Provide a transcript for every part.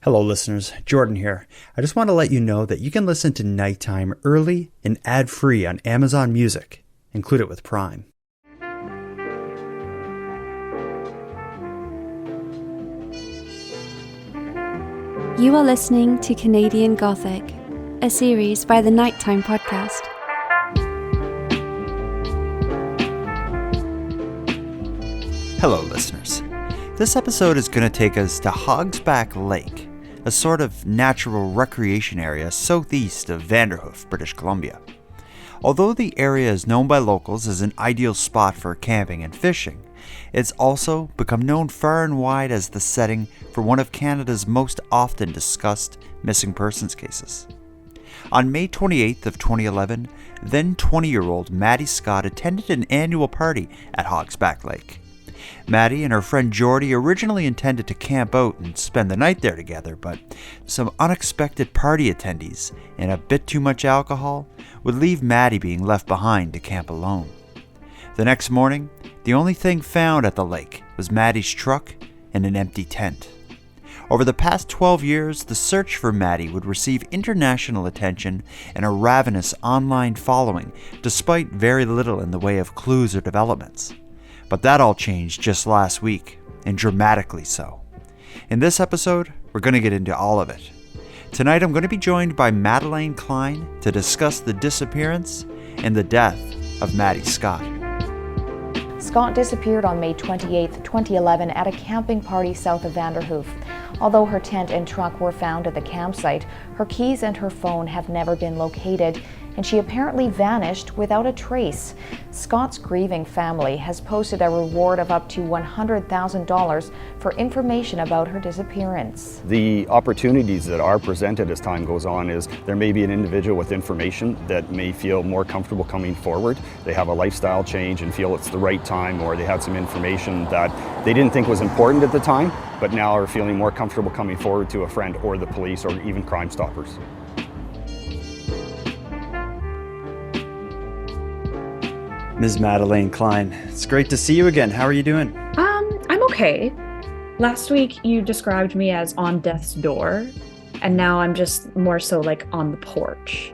Hello listeners, Jordan here. I just want to let you know that you can listen to Nighttime early and ad-free on Amazon Music. Include it with Prime. You are listening to Canadian Gothic, a series by the Nighttime Podcast. Hello listeners. This episode is going to take us to Hogsback Lake, a sort of natural recreation area southeast of Vanderhoof, British Columbia. Although the area is known by locals as an ideal spot for camping and fishing, it's also become known far and wide as the setting for one of Canada's most often discussed missing persons cases. On May 28th of 2011, then 20-year-old Maddy Scott attended an annual party at Hogsback Lake. Maddy and her friend Jordi originally intended to camp out and spend the night there together, but some unexpected party attendees and a bit too much alcohol would leave Maddy being left behind to camp alone. The next morning, the only thing found at the lake was Maddy's truck and an empty tent. Over the past 12 years, the search for Maddy would receive international attention and a ravenous online following, despite very little in the way of clues or developments. But that all changed just last week, and dramatically so. In this episode, we're going to get into all of it. Tonight I'm going to be joined by Madeleine Klein to discuss the disappearance and the death of Maddy Scott. Scott disappeared on May 28, 2011 at a camping party south of Vanderhoof. Although her tent and truck were found at the campsite, her keys and her phone have never been located, and she apparently vanished without a trace. Scott's grieving family has posted a reward of up to $100,000 for information about her disappearance. The opportunities that are presented as time goes on is there may be an individual with information that may feel more comfortable coming forward. They have a lifestyle change and feel it's the right time, or they had some information that they didn't think was important at the time, but now are feeling more comfortable coming forward to a friend or the police or even Crime Stoppers. Ms. Madeleine Klein, it's great to see you again. How are you doing? I'm okay. Last week you described me as on death's door, and now I'm just more so like on the porch.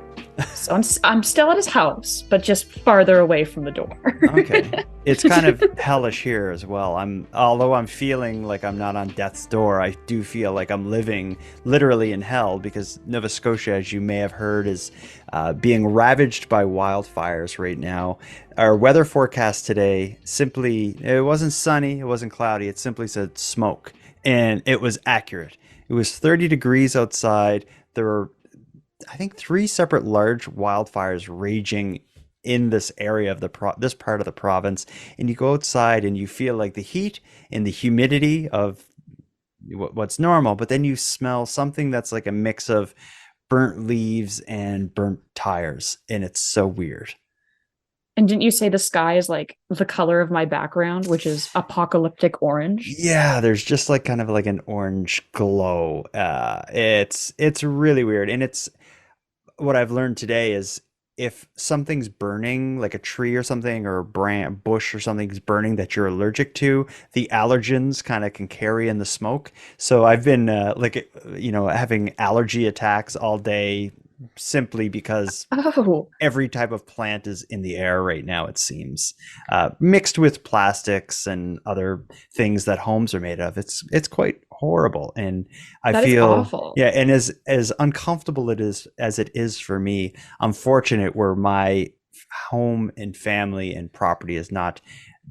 So I'm still at his house, but just farther away from the door. Okay. It's kind of hellish here as well. Although I'm feeling like I'm not on death's door, I do feel like I'm living literally in hell, because Nova Scotia, as you may have heard, is being ravaged by wildfires right now. Our weather forecast today it wasn't sunny, it wasn't cloudy, it simply said smoke. And it was accurate. It was 30 degrees outside. There were, I think, 3 separate large wildfires raging in this area of this part of the province, and you go outside and you feel like the heat and the humidity of what's normal, but then you smell something that's like a mix of burnt leaves and burnt tires, and it's so weird. And didn't you say the sky is like the color of my background, which is apocalyptic orange? Yeah, there's just like kind of like an orange glow. It's really weird, and it's what I've learned today is if something's burning, like a tree or something, or a bush or something's burning that you're allergic to, the allergens kind of can carry in the smoke. So I've been having allergy attacks all day, simply because every type of plant is in the air right now, it seems, mixed with plastics and other things that homes are made of. It's quite horrible, and I feel awful. Yeah, and as uncomfortable as it is for me, I'm fortunate where my home and family and property is not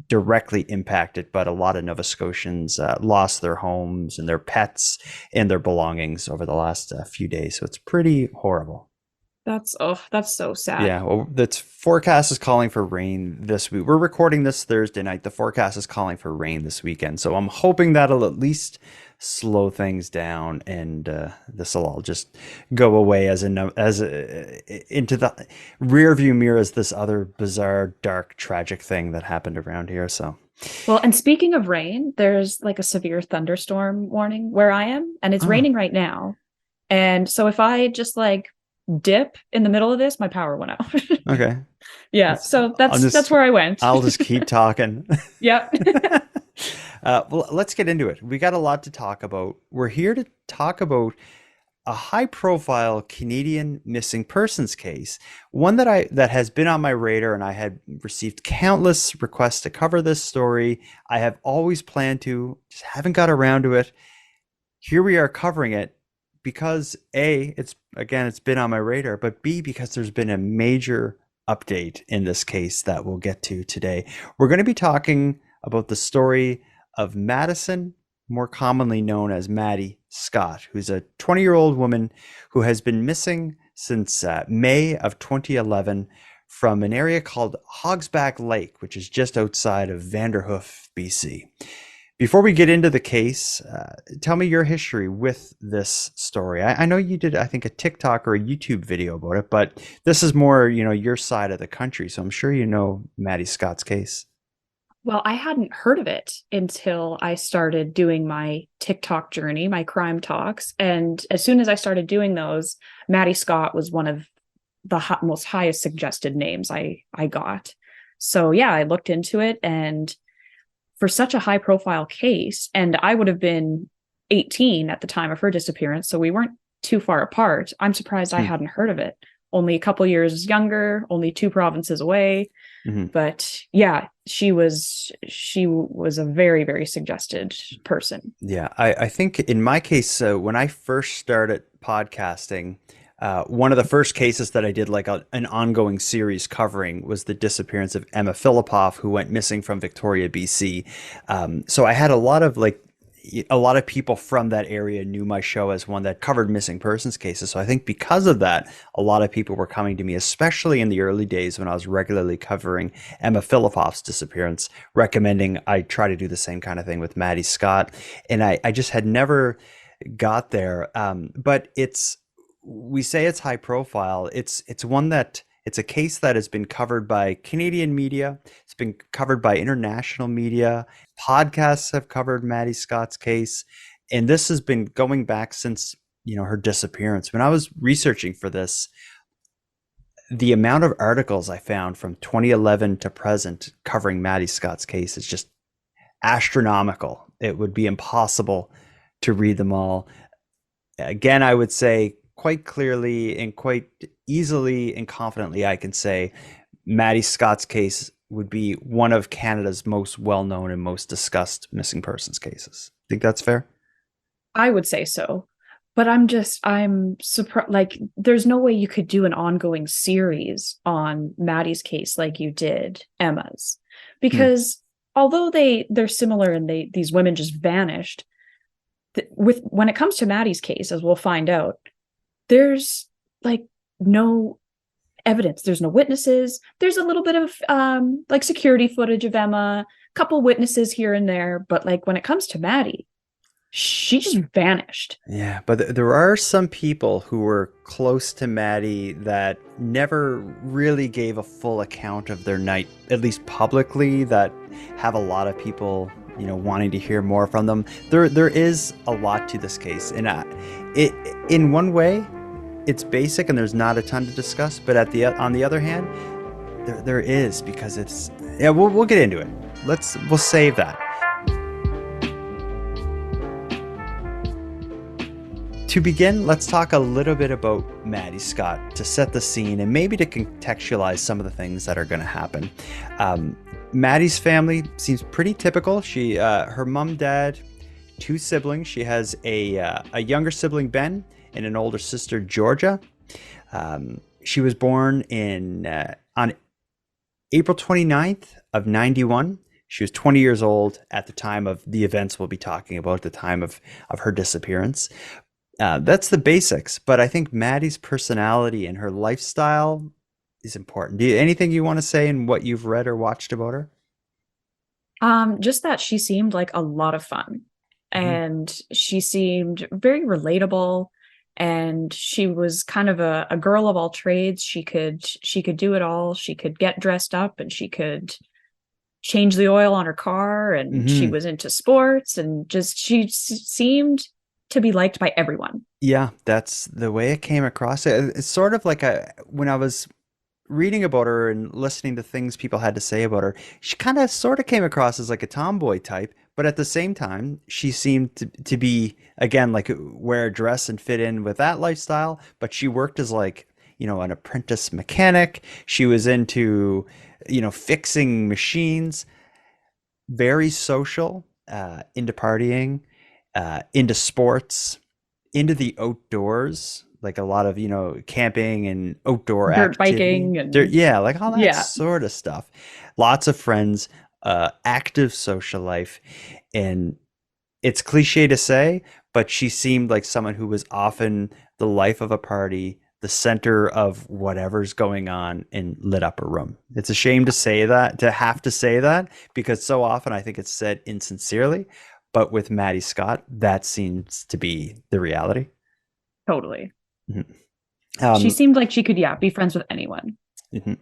directly impacted, but a lot of Nova Scotians lost their homes and their pets and their belongings over the last few days. So it's pretty horrible. That's so sad. Yeah, well, the forecast is calling for rain this week. We're recording this Thursday night. The forecast is calling for rain this weekend. So I'm hoping that'll at least slow things down, and this will all just go away into the rear view mirror as this other bizarre, dark, tragic thing that happened around here. So, well, and speaking of rain, there's like a severe thunderstorm warning where I am, and it's raining right now. And so if I just like dip in the middle of this, my power went out. Okay. Yeah. So that's where I went. I'll just keep talking. Yep. Well, let's get into it. We got a lot to talk about. We're here to talk about a high-profile Canadian missing persons case, one that has been on my radar, and I had received countless requests to cover this story. I have always planned to, just haven't got around to it. Here we are covering it because A, it's been on my radar, but B, because there's been a major update in this case that we'll get to today. We're going to be talking about the story of Madison, more commonly known as Maddy Scott, who's a 20-year-old woman who has been missing since May of 2011 from an area called Hogsback Lake, which is just outside of Vanderhoof, BC. Before we get into the case, tell me your history with this story. I know you did, I think, a TikTok or a YouTube video about it, but this is more, your side of the country. So I'm sure you know Maddy Scott's case. Well, I hadn't heard of it until I started doing my TikTok journey, my crime talks. And as soon as I started doing those, Maddy Scott was one of the most highest suggested names I got. So yeah, I looked into it, and for such a high profile case, and I would have been 18 at the time of her disappearance, so we weren't too far apart. I'm surprised I hadn't heard of it. Only a couple years younger, only 2 provinces away. Mm-hmm. But yeah, she was a very, very suggested person. Yeah, I think in my case, when I first started podcasting, one of the first cases that I did like an ongoing series covering was the disappearance of Emma Philippoff, who went missing from Victoria, BC. So I had a lot of people from that area knew my show as one that covered missing persons cases. So I think because of that, a lot of people were coming to me, especially in the early days when I was regularly covering Emma Philippoff's disappearance, recommending I try to do the same kind of thing with Maddy Scott. And I just had never got there. But we say it's high profile. It's a case that has been covered by Canadian media. It's been covered by international media. Podcasts have covered Maddy Scott's case. And this has been going back since, her disappearance. When I was researching for this, the amount of articles I found from 2011 to present covering Maddy Scott's case is just astronomical. It would be impossible to read them all. Again, I would say quite clearly and quite easily and confidently, I can say Maddy Scott's case would be one of Canada's most well-known and most discussed missing persons cases. Think that's fair? I would say so. But I'm surprised, like, there's no way you could do an ongoing series on Maddy's case like you did Emma's. Because although they're similar and these women just vanished, when it comes to Maddy's case, as we'll find out, there's like no evidence. There's no witnesses. There's a little bit of like security footage of Emma, a couple witnesses here and there. But like when it comes to Maddy, she just vanished. Yeah, but there are some people who were close to Maddy that never really gave a full account of their night, at least publicly, that have a lot of people, wanting to hear more from them. There is a lot to this case, and in one way, it's basic and there's not a ton to discuss. But on the other hand, there is, because we'll get into it. We'll save that. To begin, let's talk a little bit about Maddy Scott to set the scene and maybe to contextualize some of the things that are going to happen. Maddy's family seems pretty typical. Her mom, dad, 2 siblings. She has a younger sibling, Ben, and an older sister, Georgia. She was born on April 29th of 91. She was 20 years old at the time of the events we'll be talking about, at the time of her disappearance. That's the basics, but I think Maddy's personality and her lifestyle is important. Anything you want to say in what you've read or watched about her? Just that she seemed like a lot of fun, and she seemed very relatable, and she was kind of a girl of all trades. She could do it all. She could get dressed up, and she could change the oil on her car, and she was into sports, and just she seemed to be liked by everyone. Yeah, that's the way it came across. It's sort of like when I was reading about her and listening to things people had to say about her, she kind of sort of came across as like a tomboy type, But at the same time, she seemed to be, again, like wear a dress and fit in with that lifestyle. But she worked as like, an apprentice mechanic. She was into, fixing machines, very social, into partying, into sports, into the outdoors, like a lot of, camping and outdoor Dirt activity. biking and Yeah, like all that yeah, sort of stuff. Lots of friends, active social life. And it's cliche to say, but she seemed like someone who was often the life of a party, the center of whatever's going on, and lit up a room. It's a shame to have to say that, because so often I think it's said insincerely. But with Maddy Scott, that seems to be the reality. totally. Mhm. She Um, seemed like she could, yeah, be friends with anyone. mhm.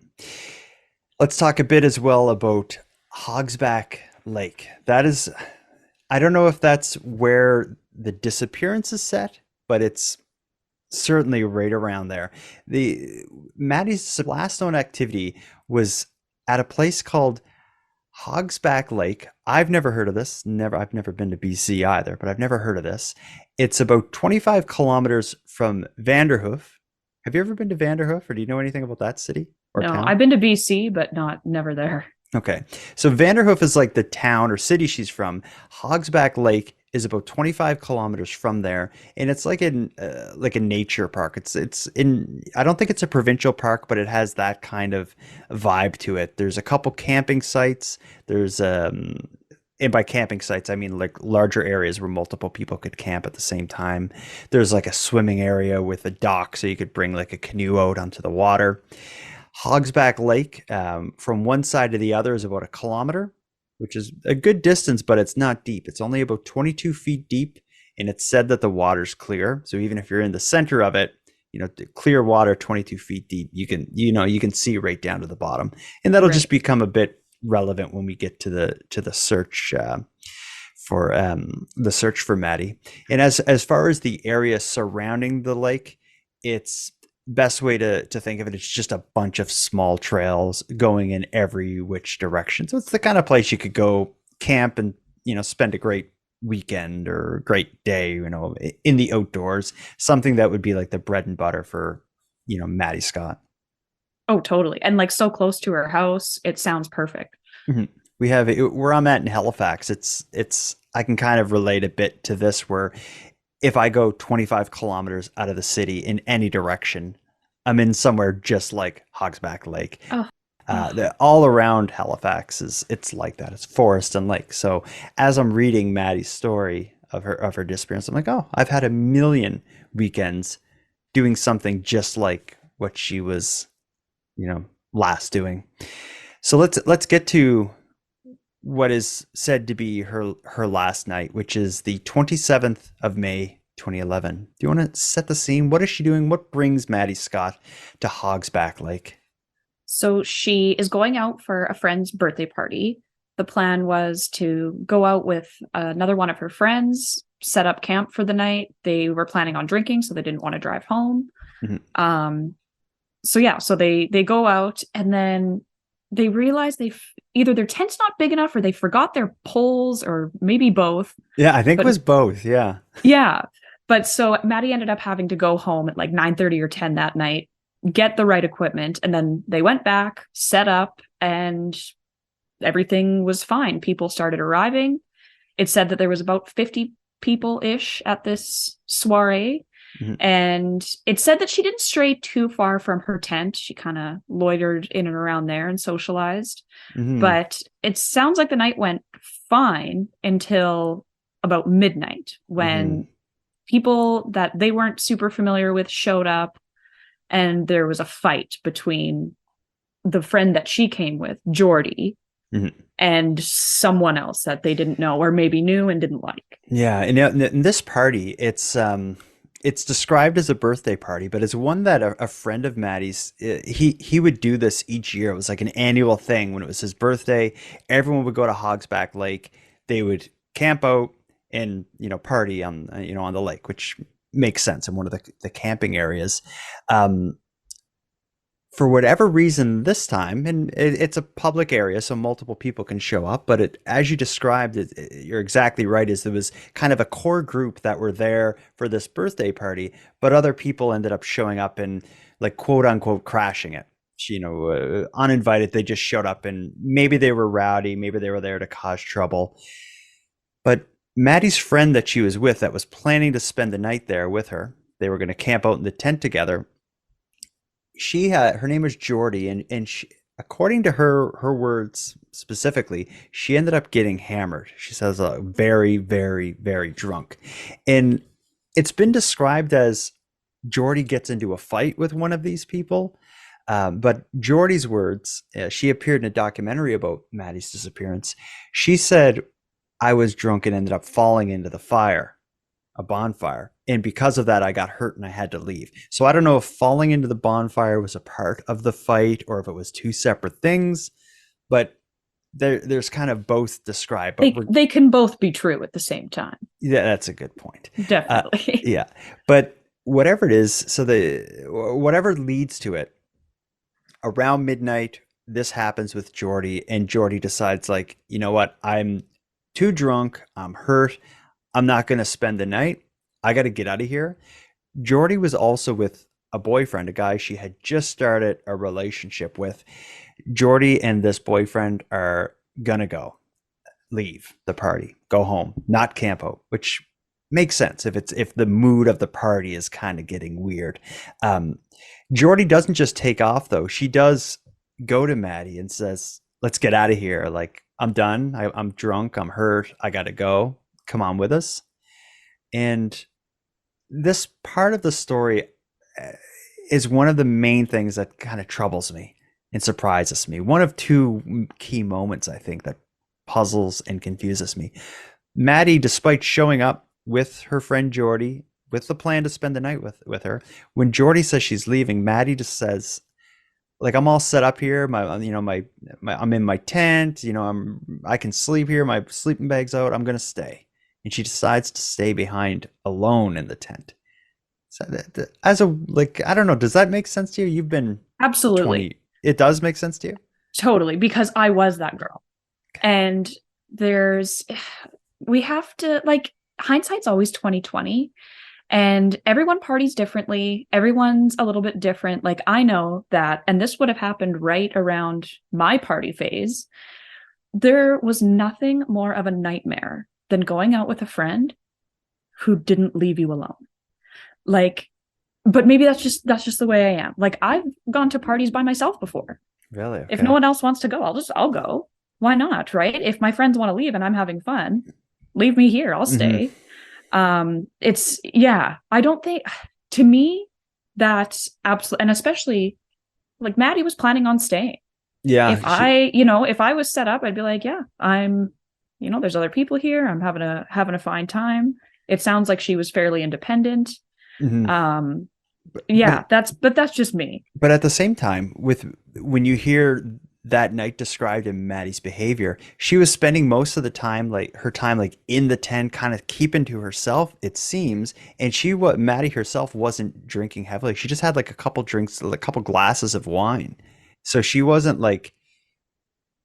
Let's talk a bit as well about Hogsback Lake. That is, I don't know if that's where the Disappearance is set, but it's certainly right around there. The Maddie's last known activity was at a place called Hogsback Lake. I've never heard of this. I've never been to BC either, but I've never heard of this. It's about 25 kilometers from Vanderhoof. Have you ever been to Vanderhoof, or do you know anything about that city or No, town? I've been to BC, but never there. Okay. So Vanderhoof is like the town or city she's from. Hogsback Lake is about 25 kilometers from there, and it's like a nature park. It's in, I don't think it's a provincial park, but it has that kind of vibe to it. There's a couple camping sites. There's and by camping sites, I mean like larger areas where multiple people could camp at the same time. There's like a swimming area with a dock, so you could bring like a canoe out onto the water. Hogsback Lake, from one side to the other, is about a kilometer, which is a good distance, but it's not deep. It's only about 22 feet deep, and it's said that the water's clear. So even if you're in the center of it, clear water 22 feet deep, you can see right down to the bottom, and that'll just Right. become a bit relevant when we get to the search for the search for Maddy. And as far as the area surrounding the lake, it's best way to think of it, it's just a bunch of small trails going in every which direction. So it's the kind of place you could go camp and spend a great weekend or great day, in the outdoors. Something that would be like the bread and butter for Maddy Scott. Oh, totally. And like so close to her house, it sounds perfect. Mhm. We have where I'm at in Halifax. It's I can kind of relate a bit to this, where if I go 25 kilometers out of the city in any direction, I'm in somewhere just like Hogsback Lake. Oh, oh. All around Halifax it's like that. It's forest and lake. So as I'm reading Maddie's story of her disappearance, I'm like, oh, I've had a million weekends doing something just like what she was, last doing. So let's get to what is said to be her last night, which is the 27th of May, 2011. Do you want to set the scene? What is she doing? What brings Maddy Scott to Hogsback Lake? So she is going out for a friend's birthday party. The plan was to go out with another one of her friends, set up camp for the night. They were planning on drinking, so they didn't want to drive home. Mm-hmm. So they go out, and then they realize either their tent's not big enough, or they forgot their poles, or maybe both. Yeah, I think it But was both. Yeah. yeah, but so Maddie ended up having to go home at like 9:30 or 10 that night, get the right equipment, and then they went back, set up, and everything was fine. People started arriving. It said that there was about 50 people-ish at this soiree. Mm-hmm. And it said that she didn't stray too far from her tent. She kind of loitered in and around there and socialized. Mm-hmm. But it sounds like the night went fine until about midnight, when people that they weren't super familiar with showed up, and there was a fight between the friend that she came with, Jordi, and someone else that they didn't know, or maybe knew and didn't like. Yeah, and in this party, it's described as a birthday party, but it's one that a friend of Maddie's, he would do this each year. It was like an annual thing. When it was his birthday, everyone would go to Hogsback Lake. They would camp out and party on on the lake, which makes sense in one of the camping areas. For whatever reason this time, and it's a public area, so multiple people can show up, but as you described you're exactly right, is there was kind of a core group that were there for this birthday party, but other people ended up showing up and like quote unquote crashing it. Uninvited, they just showed up and maybe they were rowdy, maybe they were there to cause trouble. But Maddie's friend that she was with that was planning to spend the night there with her, they were going to camp out in the tent together. Her name was Jordi, and she, according to her words specifically, she ended up getting hammered. She says very, very, very drunk. And it's been described as Jordi gets into a fight with one of these people. But Jordi's words, she appeared in a documentary about Maddy's disappearance. She said, I was drunk and ended up falling into the fire, a bonfire. And because of that, I got hurt and I had to leave. So I don't know if falling into the bonfire was a part of the fight or if it was two separate things, but there's kind of both described. But they can both be true at the same time. Yeah, that's a good point. Definitely. Yeah. But whatever it is, so whatever leads to it, around midnight, this happens with Jordi, and Jordi decides, like, you know what? I'm too drunk. I'm hurt. I'm not going to spend the night. I got to get out of here. Jordi was also with a boyfriend, a guy she had just started a relationship with. Jordi and this boyfriend are going to leave the party, go home, not camp out, which makes sense if the mood of the party is kind of getting weird. Jordi doesn't just take off, though. She does go to Maddy and says, let's get out of here. Like, I'm done. I'm drunk. I'm hurt. I got to go. Come on with us. And this part of the story is one of the main things that kind of troubles me and surprises me. One of two key moments, I think, that puzzles and confuses me. Maddy, despite showing up with her friend Jordi, with the plan to spend the night with her, when Jordi says she's leaving, Maddy just says, like, I'm all set up here. I'm in my tent. I can sleep here. My sleeping bag's out. I'm gonna stay. And she decides to stay behind alone in the tent. So I don't know, does that make sense to you? You've been absolutely. It does make sense to you? Totally, because I was that girl. Okay. And we have to, like, hindsight's always 2020, and everyone parties differently. Everyone's a little bit different. Like, I know that, and this would have happened right around my party phase. There was nothing more of a nightmare than going out with a friend who didn't leave you alone. Like, but maybe that's just the way I am. Like, I've gone to parties by myself before. Really? Okay. If no one else wants to go, I'll go. Why not? Right? If my friends want to leave and I'm having fun, leave me here. I'll stay. I don't think, to me, that's absolutely, and especially, like, Maddy was planning on staying. Yeah. If I was set up, I'd be like, yeah, there's other people here. I'm having a fine time. It sounds like she was fairly independent. Mm-hmm. That's just me. But at the same time, when you hear that night described in Maddy's behavior, she was spending most of the time, like her time, like in the tent, kind of keeping to herself, it seems. And Maddy herself wasn't drinking heavily. She just had like a couple drinks, a couple glasses of wine. So she wasn't like,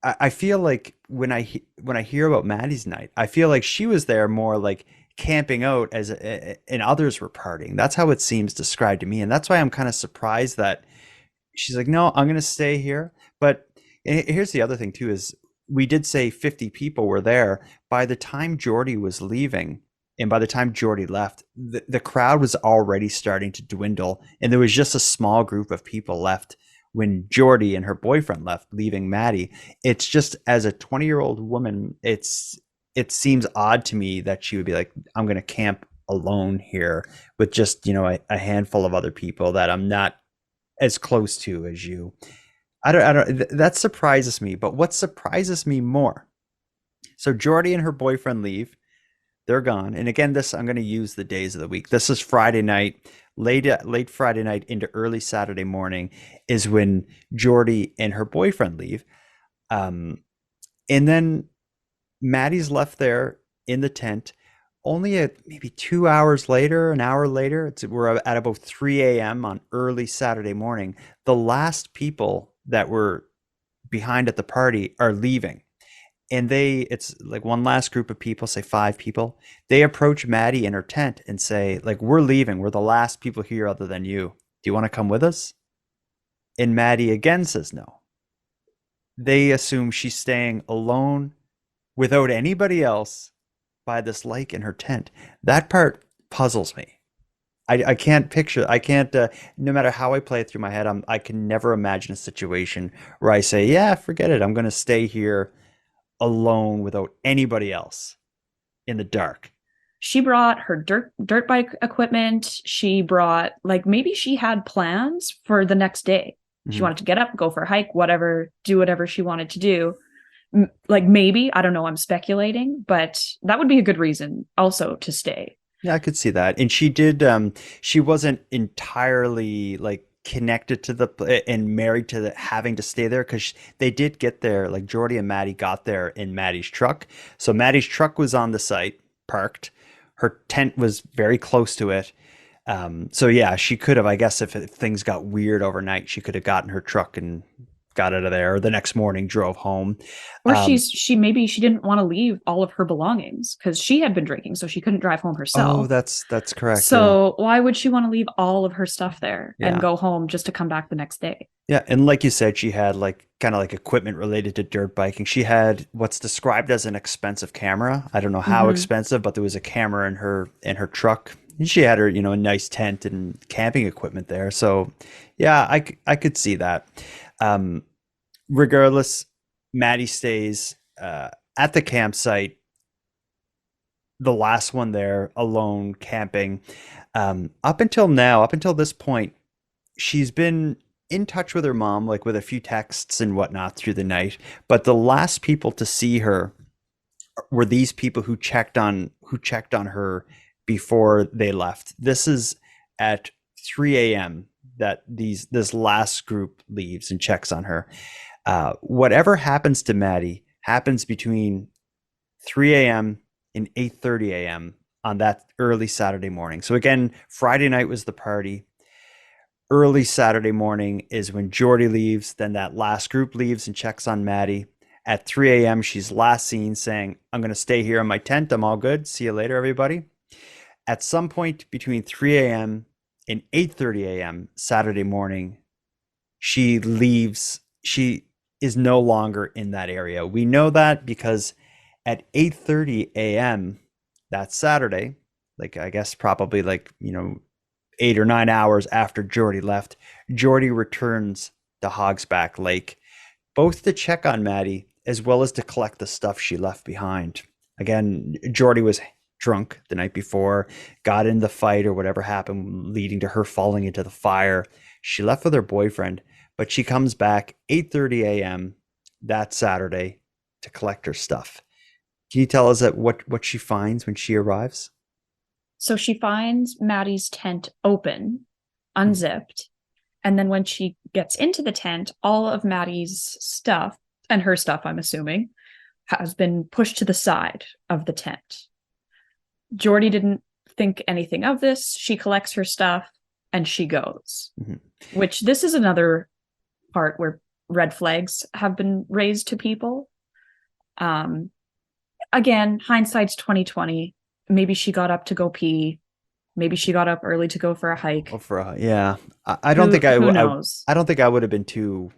I feel like when I hear about Maddy's night, I feel like she was there more like camping out and others were partying. That's how it seems described to me. And that's why I'm kind of surprised that she's like, no, I'm going to stay here. But here's the other thing too, is we did say 50 people were there. By the time Jordi was leaving and by the time Jordi left, the crowd was already starting to dwindle. And there was just a small group of people left when Jordi and her boyfriend left, leaving Maddy. It's just, as a 20-year-old woman, it seems odd to me that she would be like, I'm going to camp alone here with just, a handful of other people that I'm not as close to as you. I don't, that surprises me. But what surprises me more, so Jordi and her boyfriend leave, they're gone. And again, I'm going to use the days of the week. This is Friday night, late Friday night into early Saturday morning is when Jordi and her boyfriend leave. And then Maddy's left there in the tent, only maybe 2 hours later, an hour later, we're at about 3 a.m. on early Saturday morning. The last people that were behind at the party are leaving. And it's like one last group of people, say 5 people. They approach Maddy in her tent and say, like, we're leaving. We're the last people here other than you. Do you want to come with us? And Maddy again says no. They assume she's staying alone without anybody else by this lake in her tent. That part puzzles me. I can't picture, no matter how I play it through my head, I can never imagine a situation where I say, yeah, forget it. I'm going to stay here alone without anybody else in the dark. She brought her dirt bike equipment. She brought, like, maybe she had plans for the next day. She wanted to get up, go for a hike, whatever, do whatever she wanted to do. Like, maybe, I don't know, I'm speculating, but that would be a good reason also to stay. Yeah, I could see that. And she did, she wasn't entirely like connected to and married to having to stay there, because they did get there, like Jordi and Maddy got there in Maddy's truck. So Maddy's truck was on the site, parked. Her tent was very close to it. So yeah, she could have, I guess, if things got weird overnight, she could have gotten her truck and got out of there, or the next morning drove home. Or maybe she didn't want to leave all of her belongings because she had been drinking, so she couldn't drive home herself. Oh, that's correct. So why would she want to leave all of her stuff there and go home just to come back the next day? Yeah, and like you said, she had like kind of like equipment related to dirt biking. She had what's described as an expensive camera. I don't know how expensive, but there was a camera in her truck. And she had her, a nice tent and camping equipment there. So yeah, I could see that. Regardless, Maddy stays at the campsite, the last one there, alone, camping. Up until this point, she's been in touch with her mom, like with a few texts and whatnot through the night. But the last people to see her were these people who checked on her before they left. This is at 3 a.m. that this last group leaves and checks on her. Whatever happens to Maddy happens between 3 a.m. and 8:30 a.m. on that early Saturday morning. So again, Friday night was the party. Early Saturday morning is when Jordi leaves. Then that last group leaves and checks on Maddy. At 3 a.m., she's last seen saying, I'm going to stay here in my tent. I'm all good. See you later, everybody. At some point between 3 a.m. and 8:30 a.m. Saturday morning, she leaves. She is no longer in that area. We know that because at 8:30 a.m. that Saturday, like I guess probably 8 or 9 hours after Jordi left, Jordi returns to Hogsback Lake, both to check on Maddy as well as to collect the stuff she left behind. Again, Jordi was drunk the night before, got in the fight or whatever happened, leading to her falling into the fire. She left with her boyfriend, but she comes back 8:30 a.m. that Saturday to collect her stuff. Can you tell us what she finds when she arrives? So she finds Maddy's tent open, unzipped, and then when she gets into the tent, all of Maddy's stuff, and her stuff, I'm assuming, has been pushed to the side of the tent. Jordi didn't think anything of this. She collects her stuff and she goes. Which, this is another part where red flags have been raised to people. Again, hindsight's 2020. Maybe she got up to go pee. Maybe she got up early to go for a hike. Yeah. I don't think who knows? I don't think I would have been too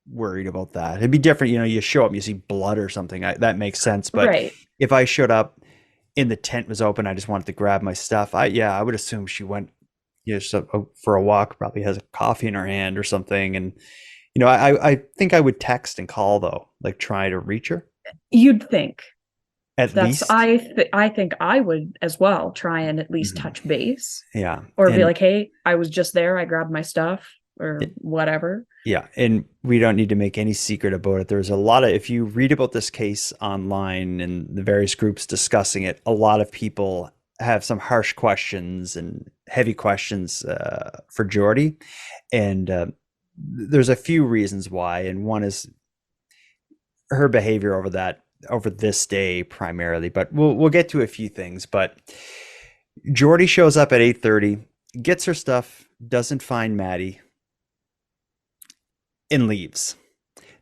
worried about that. It'd be different, you show up and you see blood or something. That makes sense. But if I showed up and the tent was open, I just wanted to grab my stuff. I would assume she went for a walk, probably has a coffee in her hand or something. And, I think I would text and call though, like try to reach her. You'd think. At least I think I would as well try and at least touch base. Yeah. Or be like, hey, I was just there. I grabbed my stuff or whatever. Yeah. And we don't need to make any secret about it. There's a lot of, if you read about this case online and the various groups discussing it, a lot of people have some harsh questions and heavy questions for Jordi. And there's a few reasons why. And one is her behavior over that over this day primarily, but we'll get to a few things. But Jordi shows up at 8:30, gets her stuff, doesn't find Maddy, and leaves.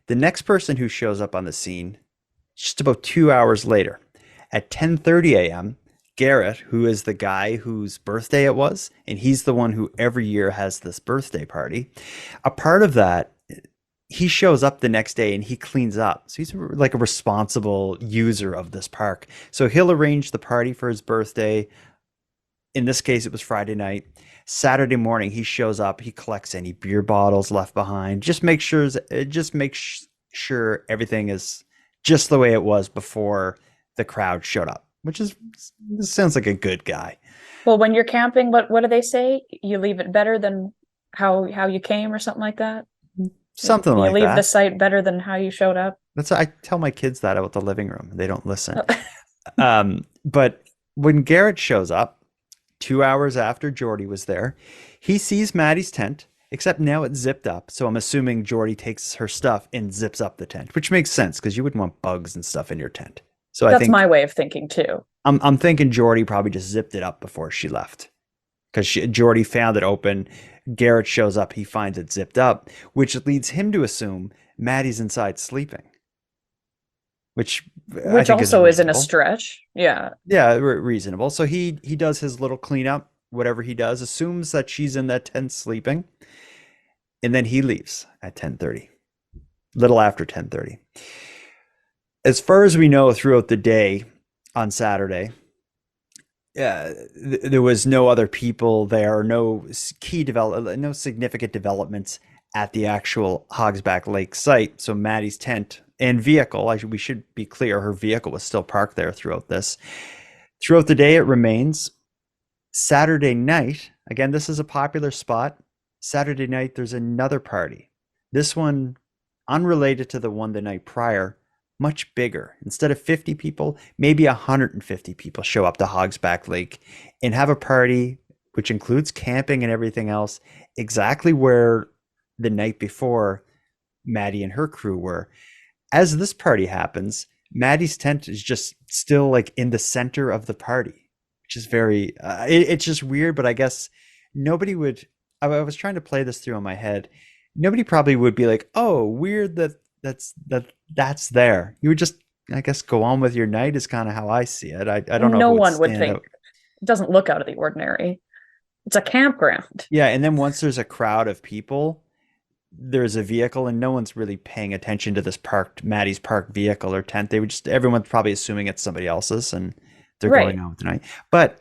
The next person who shows up on the scene, just about 2 hours later, at 10:30 a.m., Garrett, who is the guy whose birthday it was, and he's the one who every year has this birthday party. A part of that, he shows up the next day and he cleans up. So he's like a responsible user of this park. So he'll arrange the party for his birthday. In this case, it was Friday night. Saturday morning, he shows up. He collects any beer bottles left behind. Just makes sure everything is just the way it was before the crowd showed up. This sounds like a good guy. Well, when you're camping, what do they say? You leave it better than how you came, or something like that. Something like that. You leave the site better than how you showed up. I tell my kids that about the living room. They don't listen. But when Garrett shows up, 2 hours after Jordi was there, he sees Maddy's tent, except now it's zipped up. So I'm assuming Jordi takes her stuff and zips up the tent, which makes sense because you wouldn't want bugs and stuff in your tent. So that's my way of thinking too. I'm thinking Jordi probably just zipped it up before she left, because Jordi found it open. Garrett shows up, he finds it zipped up, which leads him to assume Maddy's inside sleeping. Which I think also isn't a stretch. Yeah. Yeah, reasonable. So he does his little cleanup, whatever he does, assumes that she's in that tent sleeping, and then he leaves at 10:30, little after 10:30. As far as we know, throughout the day on Saturday, there was no other people there, no significant developments at the actual Hogsback Lake site. So Maddy's tent and vehicle, we should be clear, her vehicle was still parked there throughout this. Throughout the day, it remains. Saturday night, again, this is a popular spot. Saturday night, there's another party. This one, unrelated to the one the night prior, much bigger. Instead of 50 people, maybe 150 people show up to Hogsback Lake and have a party, which includes camping and everything else, exactly where the night before Maddy and her crew were. As this party happens, Maddy's tent is just still like in the center of the party, which is very, it's just weird, but I guess nobody would, I was trying to play this through in my head. Nobody probably would be like, oh, weird that's there. You would just, I guess, go on with your night is kind of how I see it. I don't know. No one would think. It doesn't look out of the ordinary. It's a campground. Yeah, and then once there's a crowd of people, there's a vehicle, and no one's really paying attention to this Maddy's parked vehicle or tent. Everyone's probably assuming it's somebody else's, and they're going on with the night. But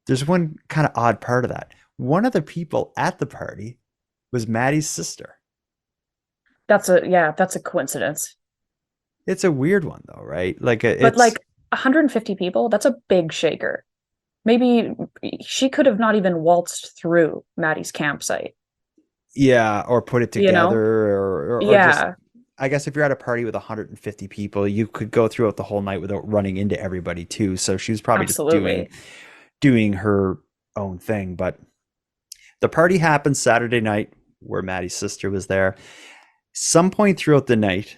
there's one kind of odd part of that. One of the people at the party was Maddy's sister. That's a coincidence. It's a weird one though, right? Like 150 people, that's a big shaker. Maybe she could have not even waltzed through Maddy's campsite. Yeah, or put it together, or just, I guess if you're at a party with 150 people, you could go throughout the whole night without running into everybody too. So she was probably just doing her own thing. But the party happened Saturday night where Maddy's sister was there. Some point throughout the night,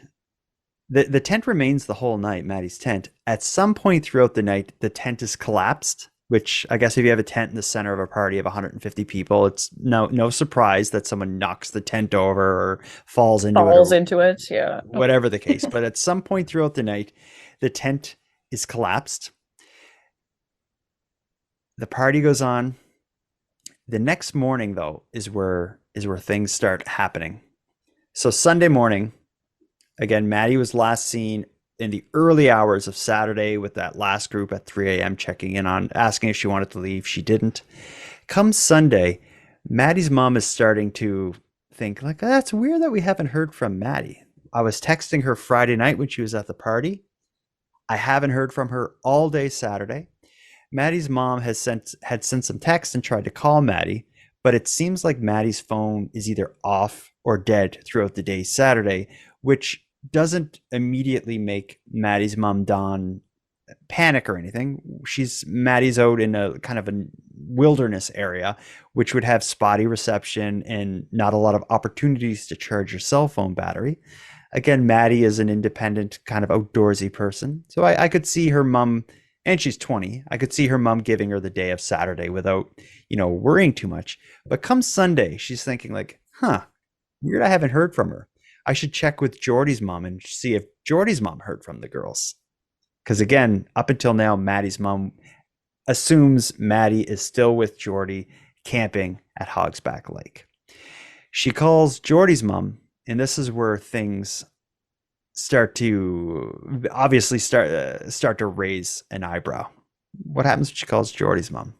the tent remains the whole night, Maddy's tent. At some point throughout the night, the tent is collapsed, which I guess if you have a tent in the center of a party of 150 people, it's no surprise that someone knocks the tent over or falls into it. Yeah. Whatever the case. But at some point throughout the night, the tent is collapsed. The party goes on. The next morning, though, is where things start happening. So Sunday morning, again, Maddy was last seen in the early hours of Saturday with that last group at 3 a.m. checking in on, asking if she wanted to leave. She didn't. Come Sunday, Maddy's mom is starting to think, like, oh, that's weird that we haven't heard from Maddy. I was texting her Friday night when she was at the party. I haven't heard from her all day Saturday. Maddy's mom had sent some texts and tried to call Maddy, but it seems like Maddy's phone is either off or dead throughout the day Saturday, which doesn't immediately make Maddy's mom Dawn panic or anything. Maddy's out in a kind of a wilderness area, which would have spotty reception and not a lot of opportunities to charge your cell phone battery. Again, Maddy is an independent, kind of outdoorsy person. So I could see her mom, and she's 20. I could see her mom giving her the day of Saturday without, worrying too much. But come Sunday, she's thinking like, weird, I haven't heard from her. I should check with Jordi's mom and see if Jordi's mom heard from the girls. Because again, up until now, Maddy's mom assumes Maddy is still with Jordi camping at Hogsback Lake. She calls Jordi's mom, and this is where things start to obviously start to raise an eyebrow. What happens when she calls Jordi's mom?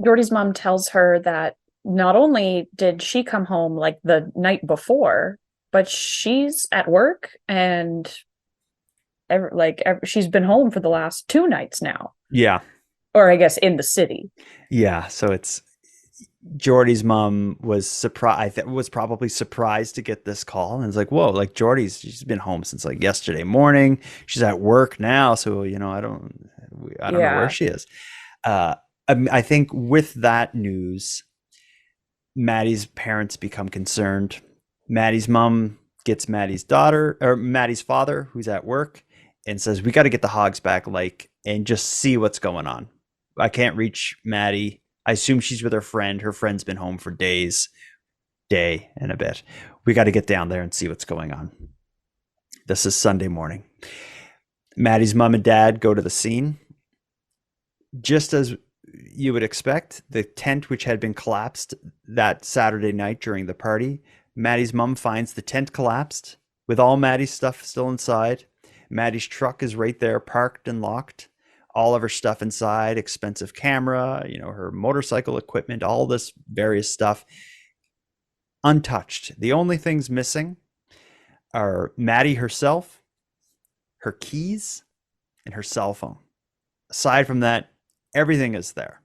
Jordi's mom tells her that not only did she come home like the night before, but she's at work and she's been home for the last 2 nights now. Yeah. Or I guess in the city. Yeah. So it's Jordi's mom was surprised. Was probably surprised to get this call, and it's like, whoa! Like she's been home since like yesterday morning. She's at work now, so I don't know where she is. I think with that news, Maddy's parents become concerned. Maddy's mom gets Maddy's father, who's at work, and says, "We got to get to Hogsback Lake and just see what's going on. I can't reach Maddy. I assume she's with her friend. Her friend's been home for day and a bit. We got to get down there and see what's going on." This is Sunday morning. Maddy's mom and dad go to the scene. Just as you would expect, the tent which had been collapsed that Saturday night during the party, Maddy's mom finds the tent collapsed with all Maddy's stuff still inside. Maddy's truck is right there, parked and locked. All of her stuff inside, expensive camera, her motorcycle equipment, all this various stuff, untouched. The only things missing are Maddy herself, her keys, and her cell phone. Aside from that, everything is there.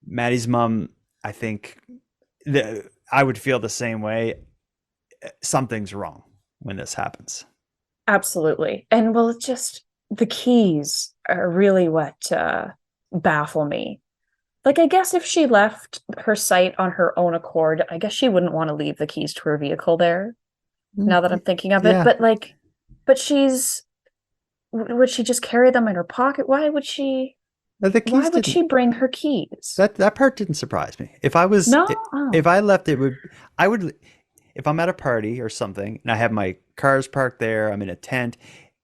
Maddy's mom, I think, I would feel the same way. Something's wrong when this happens. Absolutely. And well, it's just the keys are really what baffle me. Like, I guess if she left her site on her own accord, I guess she wouldn't want to leave the keys to her vehicle there. Now that I'm thinking of it, Yeah. but would she just carry them in her pocket? Why would she? Why would she bring her keys? That part didn't surprise me. If I was, if I left it, I would, if I'm at a party or something and I have my cars parked there, I'm in a tent,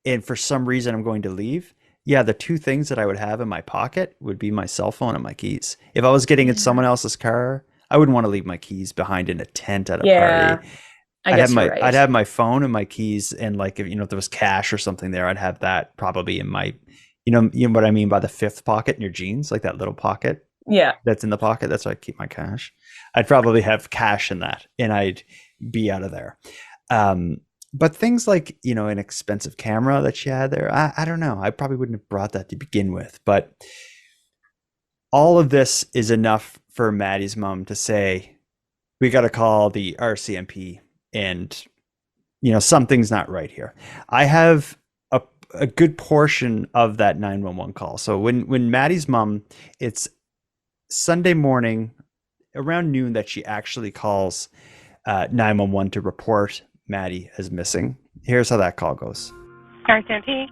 and for some reason I'm going to leave. Yeah, the 2 things that I would have in my pocket would be my cell phone and my keys. If I was getting in someone else's car, I wouldn't want to leave my keys behind in a tent at a party. I'd have my phone and my keys, and like if there was cash or something there, I'd have that probably in my, you know what I mean by the 5th pocket in your jeans, like that little pocket. Yeah, that's in the pocket. That's where I keep my cash. I'd probably have cash in that, and I'd be out of there. But things like, an expensive camera that she had there, I don't know. I probably wouldn't have brought that to begin with. But all of this is enough for Maddy's mom to say, we got to call the RCMP, and, something's not right here. I have a good portion of that 911 call. So when Maddy's mom, it's Sunday morning around noon that she actually calls 911 to report Maddy as missing. Here's how that call goes. RCMP.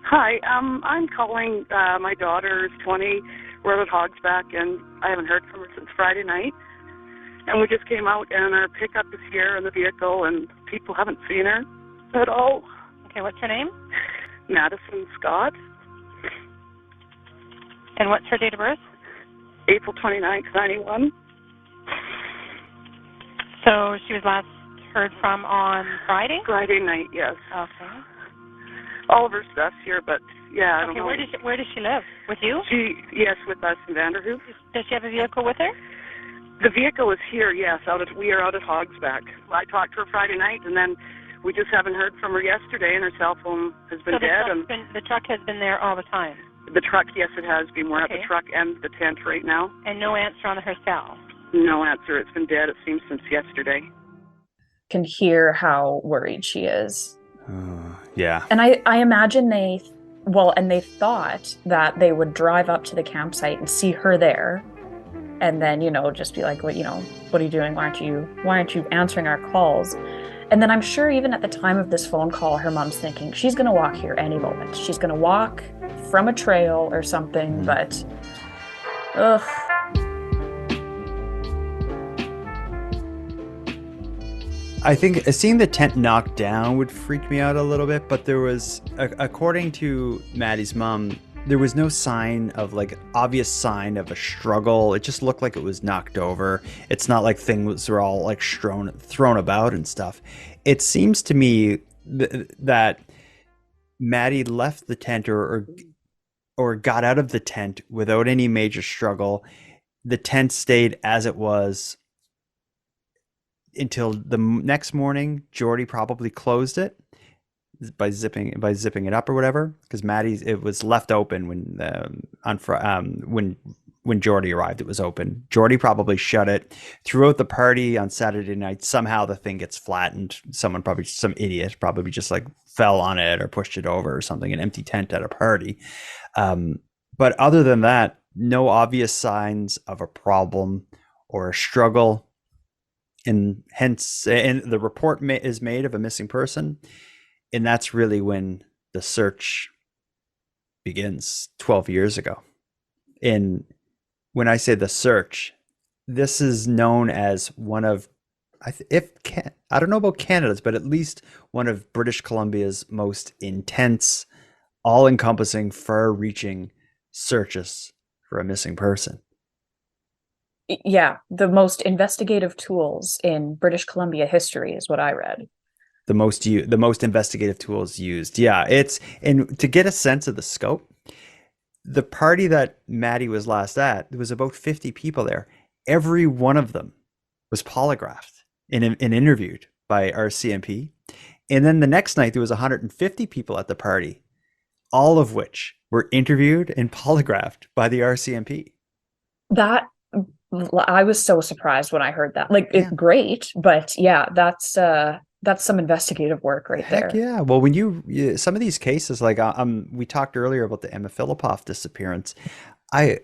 Hi, I'm calling. My daughter's 20. We're at Hogsback, and I haven't heard from her since Friday night. And we just came out, and our pickup is here in the vehicle, and people haven't seen her at all. Okay, what's her name? Maddy Scott. And what's her date of birth? April 29th, 91. So she was last heard from on Friday? Friday night, yes. Okay. All of her stuff's here, but yeah, I don't know. Where does she live? With you? Yes, with us in Vanderhoof. Does she have a vehicle with her? The vehicle is here, yes. We are out at Hogsback. I talked to her Friday night, and then we just haven't heard from her yesterday, and her cell phone has been dead. The truck has been there all the time? The truck, yes, it has been. We're at the truck and the tent right now. And no answer on her cell? No answer. It's been dead, it seems, since yesterday. Can hear how worried she is. Yeah. And I imagine they thought that they would drive up to the campsite and see her there, and then just be like, what are you doing? Why aren't you answering our calls? And then I'm sure even at the time of this phone call, her mom's thinking, she's going to walk here any moment. She's going to walk from a trail or something, but ugh. I think seeing the tent knocked down would freak me out a little bit, but there was, according to Maddy's mom, there was no sign of obvious sign of a struggle. It just looked like it was knocked over. It's not like things were all thrown about and stuff. It seems to me that Maddy left the tent or got out of the tent without any major struggle. The tent stayed as it was until the next morning. Jordi probably closed it by zipping it up or whatever, because it was left open when Jordi arrived. It was open. Jordi probably shut it. Throughout the party on Saturday night, somehow the thing gets flattened. Some idiot probably just fell on it or pushed it over or something. An empty tent at a party. But other than that, no obvious signs of a problem or a struggle. And hence, and the report is made of a missing person. And that's really when the search begins 12 years ago. And when I say the search, this is known as one of, I don't know about Canada's, but at least one of British Columbia's most intense, all-encompassing, far-reaching searches for a missing person. Yeah, the most investigative tools in British Columbia history is what I read. The most investigative tools used. Yeah, and to get a sense of the scope, the party that Maddy was last at, there was about 50 people there. Every one of them was polygraphed and interviewed by RCMP. And then the next night, there was 150 people at the party, all of which were interviewed and polygraphed by the RCMP. I was so surprised when I heard that. It's great, but yeah, that's some investigative work right there. Yeah. Well, when some of these cases, we talked earlier about the Emma Filipoff disappearance. I'm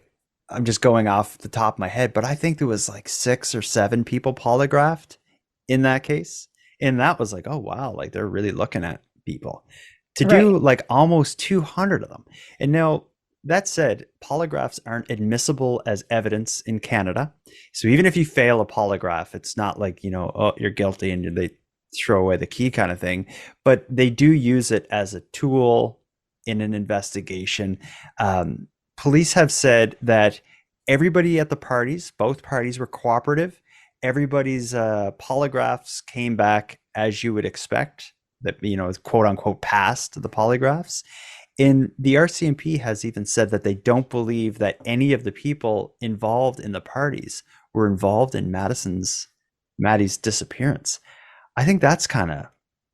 just going off the top of my head, but I think there was 6 or 7 people polygraphed in that case. And that was oh, wow, they're really looking at people to do almost 200 of them. And now, that said, polygraphs aren't admissible as evidence in Canada. So even if you fail a polygraph, it's not oh, you're guilty and they throw away the key kind of thing. But they do use it as a tool in an investigation. Police have said that everybody at the parties, both parties, were cooperative. Everybody's polygraphs came back as you would expect, that, quote unquote, passed the polygraphs. And the RCMP has even said that they don't believe that any of the people involved in the parties were involved in Maddy's disappearance. I think that's kind of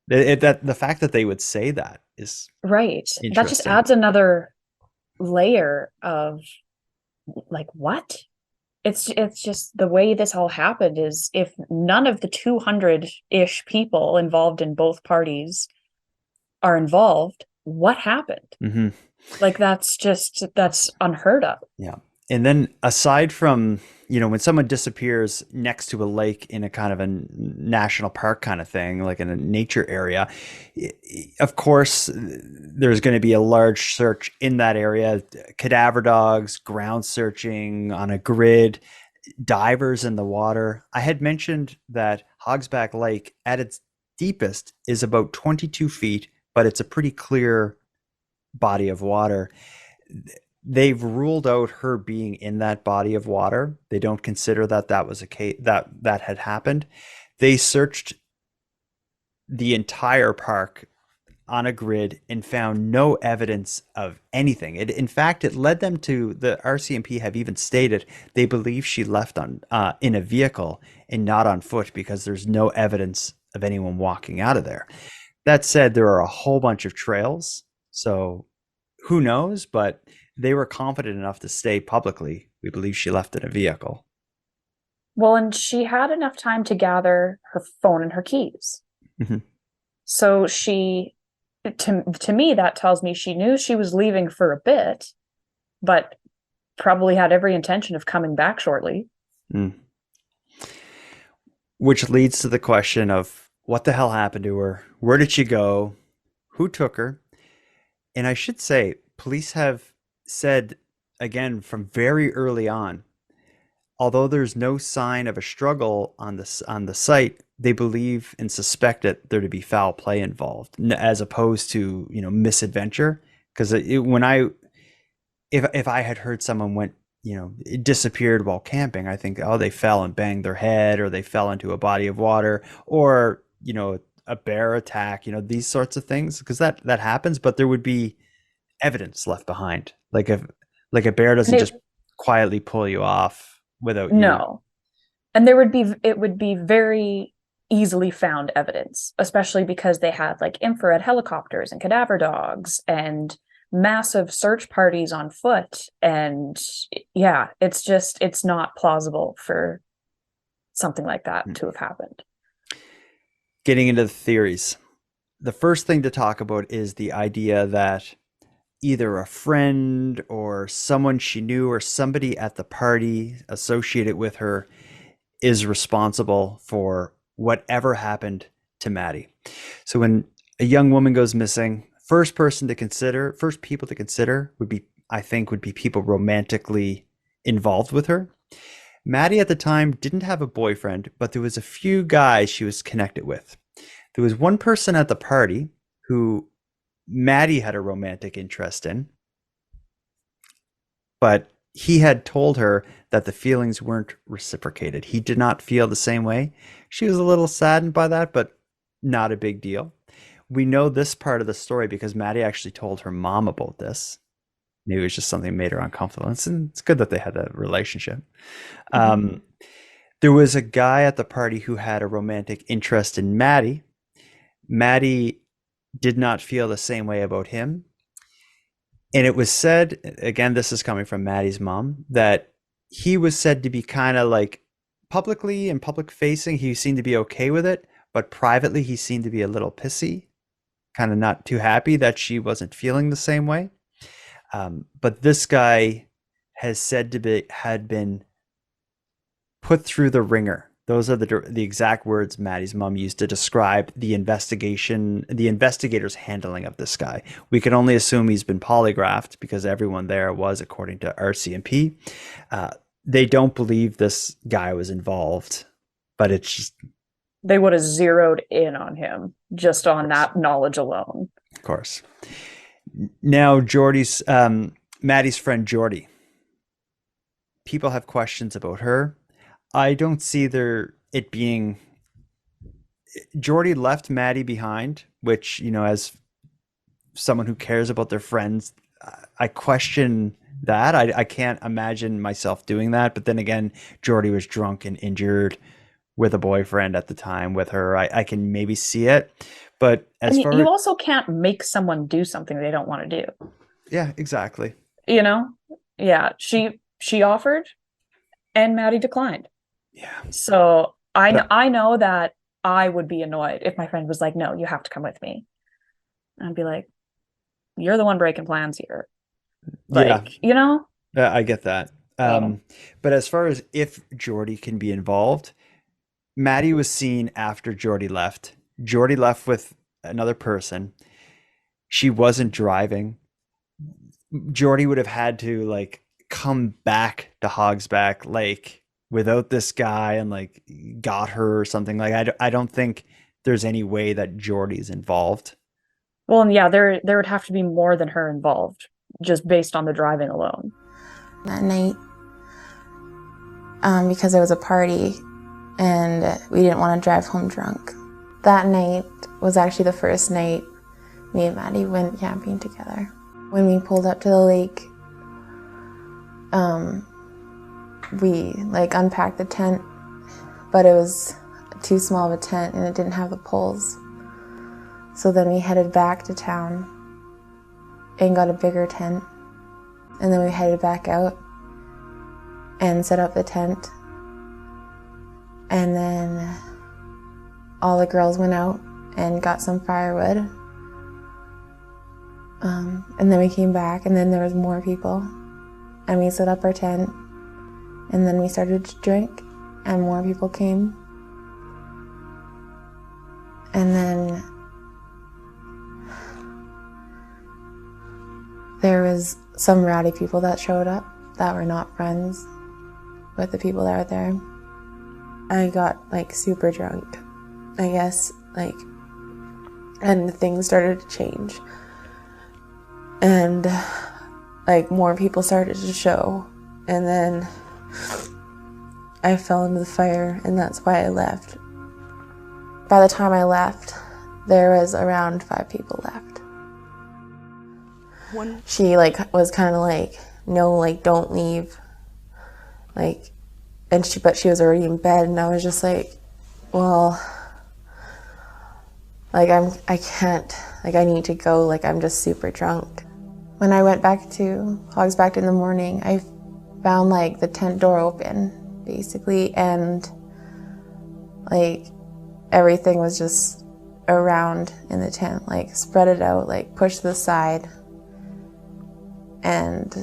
that the fact that they would say that is right. That just adds another layer of what? It's just the way this all happened is, if none of the 200-ish people involved in both parties are involved, what happened? Mm-hmm. That's unheard of. Yeah. And then aside from, when someone disappears next to a lake in a kind of a national park kind of thing, in a nature area, of course, there's going to be a large search in that area. Cadaver dogs, ground searching on a grid, divers in the water. I had mentioned that Hogsback Lake at its deepest is about 22 feet, but it's a pretty clear body of water. They've ruled out her being in that body of water. They don't consider that was a case that had happened. They searched the entire park on a grid and found no evidence of anything. In fact, it led them to, the RCMP have even stated they believe she left in a vehicle and not on foot, because there's no evidence of anyone walking out of there. That said, there are a whole bunch of trails, so who knows, but they were confident enough to say publicly, we believe she left in a vehicle. Well, and she had enough time to gather her phone and her keys. Mm-hmm. So to me, that tells me she knew she was leaving for a bit, but probably had every intention of coming back shortly. Which leads to the question of what the hell happened to her? Where did she go? Who took her? And I should say, police have said, again, from very early on, although there's no sign of a struggle on the site, they believe and suspect that there to be foul play involved, as opposed to misadventure. Because if I had heard someone went it disappeared while camping, I think, oh, they fell and banged their head, or they fell into a body of water, or a bear attack, these sorts of things, because that happens. But there would be evidence left behind, like a bear doesn't just quietly pull you off without no. And it would be very easily found evidence, especially because they had like infrared helicopters and cadaver dogs and massive search parties on foot. And yeah, it's not plausible for something like that to have happened. Getting into the theories, the first thing to talk about is the idea that either a friend or someone she knew or somebody at the party associated with her is responsible for whatever happened to Maddy. So when a young woman goes missing, first people to consider would be people romantically involved with her. Maddy at the time didn't have a boyfriend, but there was a few guys she was connected with. There was one person at the party who Maddy had a romantic interest in, but he had told her that the feelings weren't reciprocated. He did not feel the same way. She was a little saddened by that, but not a big deal. We know this part of the story because Maddy actually told her mom about this. Maybe it was just something that made her uncomfortable. And it's good that they had that relationship. Mm-hmm. There was a guy at the party who had a romantic interest in Maddy. Maddy did not feel the same way about him. And it was said, again, this is coming from Maddy's mom, that he was said to be kind of like publicly and public facing. He seemed to be okay with it, but privately he seemed to be a little pissy, kind of not too happy that she wasn't feeling the same way. But this guy has said had been put through the ringer. Those are the exact words Maddy's mom used to describe the investigators' handling of this guy. We can only assume he's been polygraphed because everyone there was, according to RCMP. They don't believe this guy was involved, but it's just... They would have zeroed in on him just on that knowledge alone. Of course. Now, Maddy's friend Jordi. People have questions about her. I don't see it being... Jordi left Maddy behind, which, as someone who cares about their friends, I question that. I can't imagine myself doing that. But then again, Jordi was drunk and injured with a boyfriend at the time with her. I can maybe see it. But you also can't make someone do something they don't want to do. Yeah, exactly. Yeah, she offered and Maddy declined. Yeah. So I know that I would be annoyed if my friend was like, no, you have to come with me. I'd be like, you're the one breaking plans here. Like, yeah. I get that. But as far as if Jordi can be involved, Maddy was seen after Jordi left. Jordi left with another person. She wasn't driving. Jordi would have had to come back to Hogsback Lake without this guy and got her or something. I don't think there's any way that Jordi's involved. Well, and yeah, there would have to be more than her involved, just based on the driving alone. That night, because it was a party and we didn't want to drive home drunk. That night was actually the first night me and Maddy went camping together. When we pulled up to the lake, we unpacked the tent, but it was too small of a tent and it didn't have the poles. So then we headed back to town and got a bigger tent. And then we headed back out and set up the tent. And then all the girls went out and got some firewood. And then we came back and then there was more people. And we set up our tent. And then we started to drink and more people came. And then there was some rowdy people that showed up that were not friends with the people that were there. I got like super drunk, I guess, like, and things started to change. And like more people started to show, and then I fell into the fire, and that's why I left. By the time I left, there was around 5 people left. She like was kind of like, no, like don't leave, like, but she was already in bed, and I was just like, well, like I can't, like I need to go, like I'm just super drunk. When I went back to Hogsback in the morning, I found like the tent door open, basically, and like everything was just around in the tent, like spread it out, like pushed to the side, and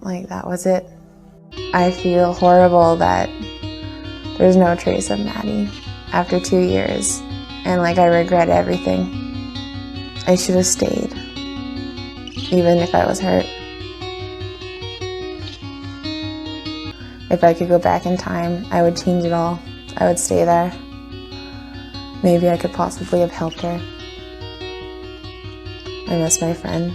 like that was it. I feel horrible that there's no trace of Maddy after 2 years, and like I regret everything. I should have stayed, even if I was hurt. If I could go back in time, I would change it all. I would stay there. Maybe I could possibly have helped her. I miss my friend.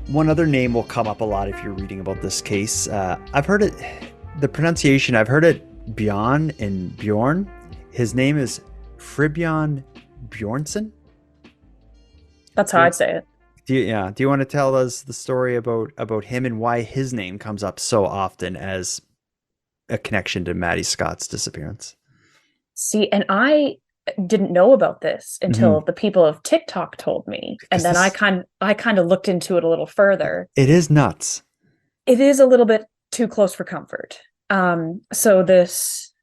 One other name will come up a lot if you're reading about this case. I've heard it, the pronunciation, I've heard it Bjorn and Bjorn. His name is Fribbjorn Bjornsson. That's how I'd say it. Do you want to tell us the story about him and why his name comes up so often as a connection to Maddy Scott's disappearance? See, and I didn't know about this until the people of TikTok told me, and then I kind of looked into it a little further. It is nuts. It is a little bit too close for comfort. So this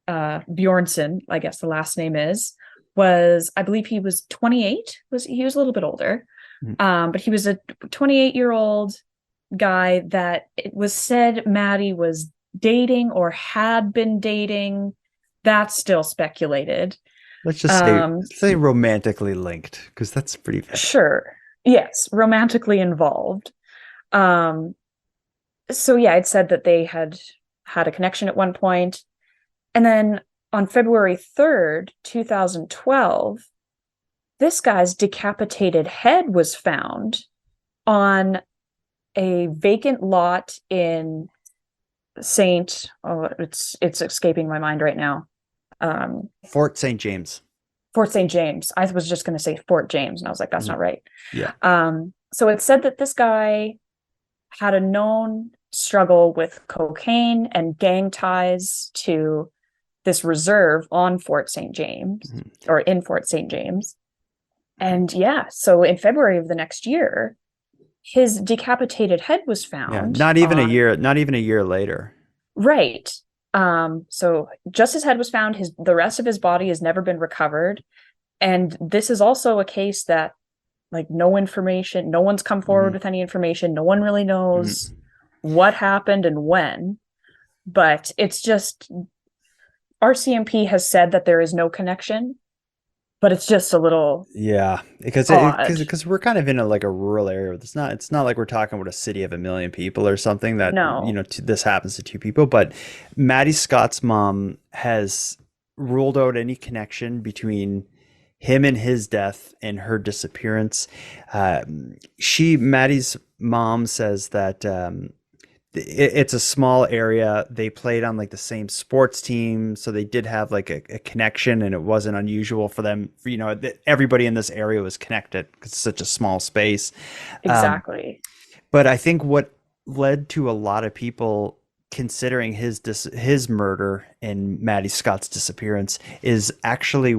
Bjornsson, I guess the last name was, I believe he was 28. He was a little bit older, but he was a 28-year-old guy that it was said Maddy was dating or had been dating. That's still speculated. Let's just say romantically linked, because that's pretty bad. Sure. Yes, romantically involved. So yeah, it said that they had a connection at one point. And then on February 3rd, 2012, this guy's decapitated head was found on a vacant lot in it's escaping my mind right now. Fort St. James. Fort St. James. I was just going to say Fort James, and I was like, that's not right. Yeah. So it said that this guy had a known struggle with cocaine and gang ties to this reserve on Fort St. James, or in Fort St. James. And yeah, so in February of the next year, his decapitated head was found. Yeah, not even a year later. Right. So just his head was found. The rest of his body has never been recovered. And this is also a case that, like, no one's come forward with any information. No one really knows what happened and when, but it's just, RCMP has said that there is no connection, but it's just a little because we're kind of in a rural area. It's not like we're talking about a city of 1 million people or something that this happens to 2 people. But Maddy Scott's mom has ruled out any connection between him and his death and her disappearance. Maddie's mom says that it's a small area. They played on the same sports team, so they did have a connection, and it wasn't unusual for them. Everybody in this area was connected because it's such a small space. Exactly. But I think what led to a lot of people considering his murder and Maddy Scott's disappearance is actually,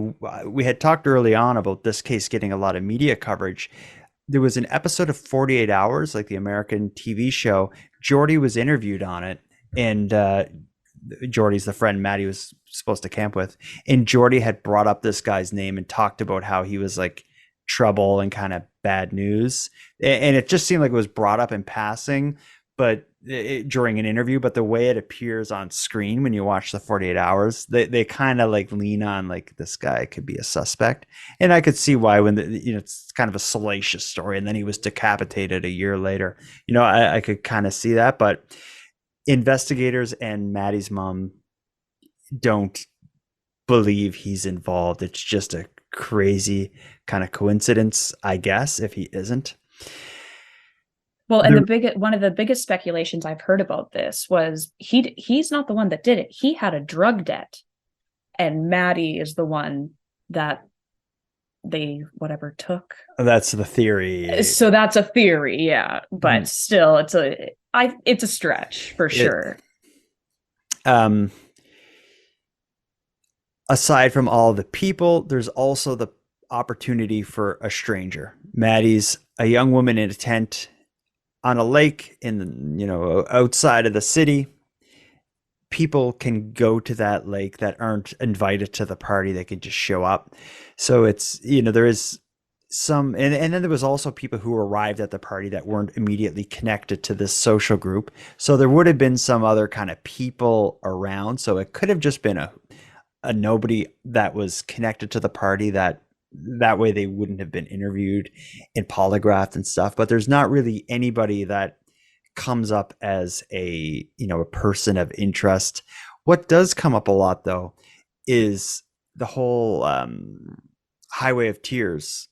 we had talked early on about this case getting a lot of media coverage. There was an episode of 48 Hours, like the American TV show. Jordi was interviewed on it, and Jordi's the friend Maddy was supposed to camp with. And Jordi had brought up this guy's name and talked about how he was trouble and kind of bad news. And it just seemed like it was brought up in passing, but during an interview, but the way it appears on screen when you watch the 48 hours, they kind of like lean on like this guy could be a suspect. And I could see why when it's kind of a salacious story, and then he was decapitated a year later. I could kind of see that, but investigators and Maddy's mom don't believe he's involved. It's just a crazy kind of coincidence, I guess, if he isn't. Well, and one of the biggest speculations I've heard about this was he's not the one that did it. He had a drug debt, and Maddy is the one that they took. That's the theory. So that's a theory, yeah. But still, it's a stretch for sure. Aside from all the people, there's also the opportunity for a stranger. Maddy's a young woman in a tent on a lake outside of the city. People can go to that lake that aren't invited to the party. They can just show up. So it's, there is some, and then there was also people who arrived at the party that weren't immediately connected to this social group. So there would have been some other kind of people around. So it could have just been a nobody that was connected to the party that way they wouldn't have been interviewed and polygraphed and stuff. But there's not really anybody that comes up as a person of interest. What does come up a lot though is the whole Highway of Tears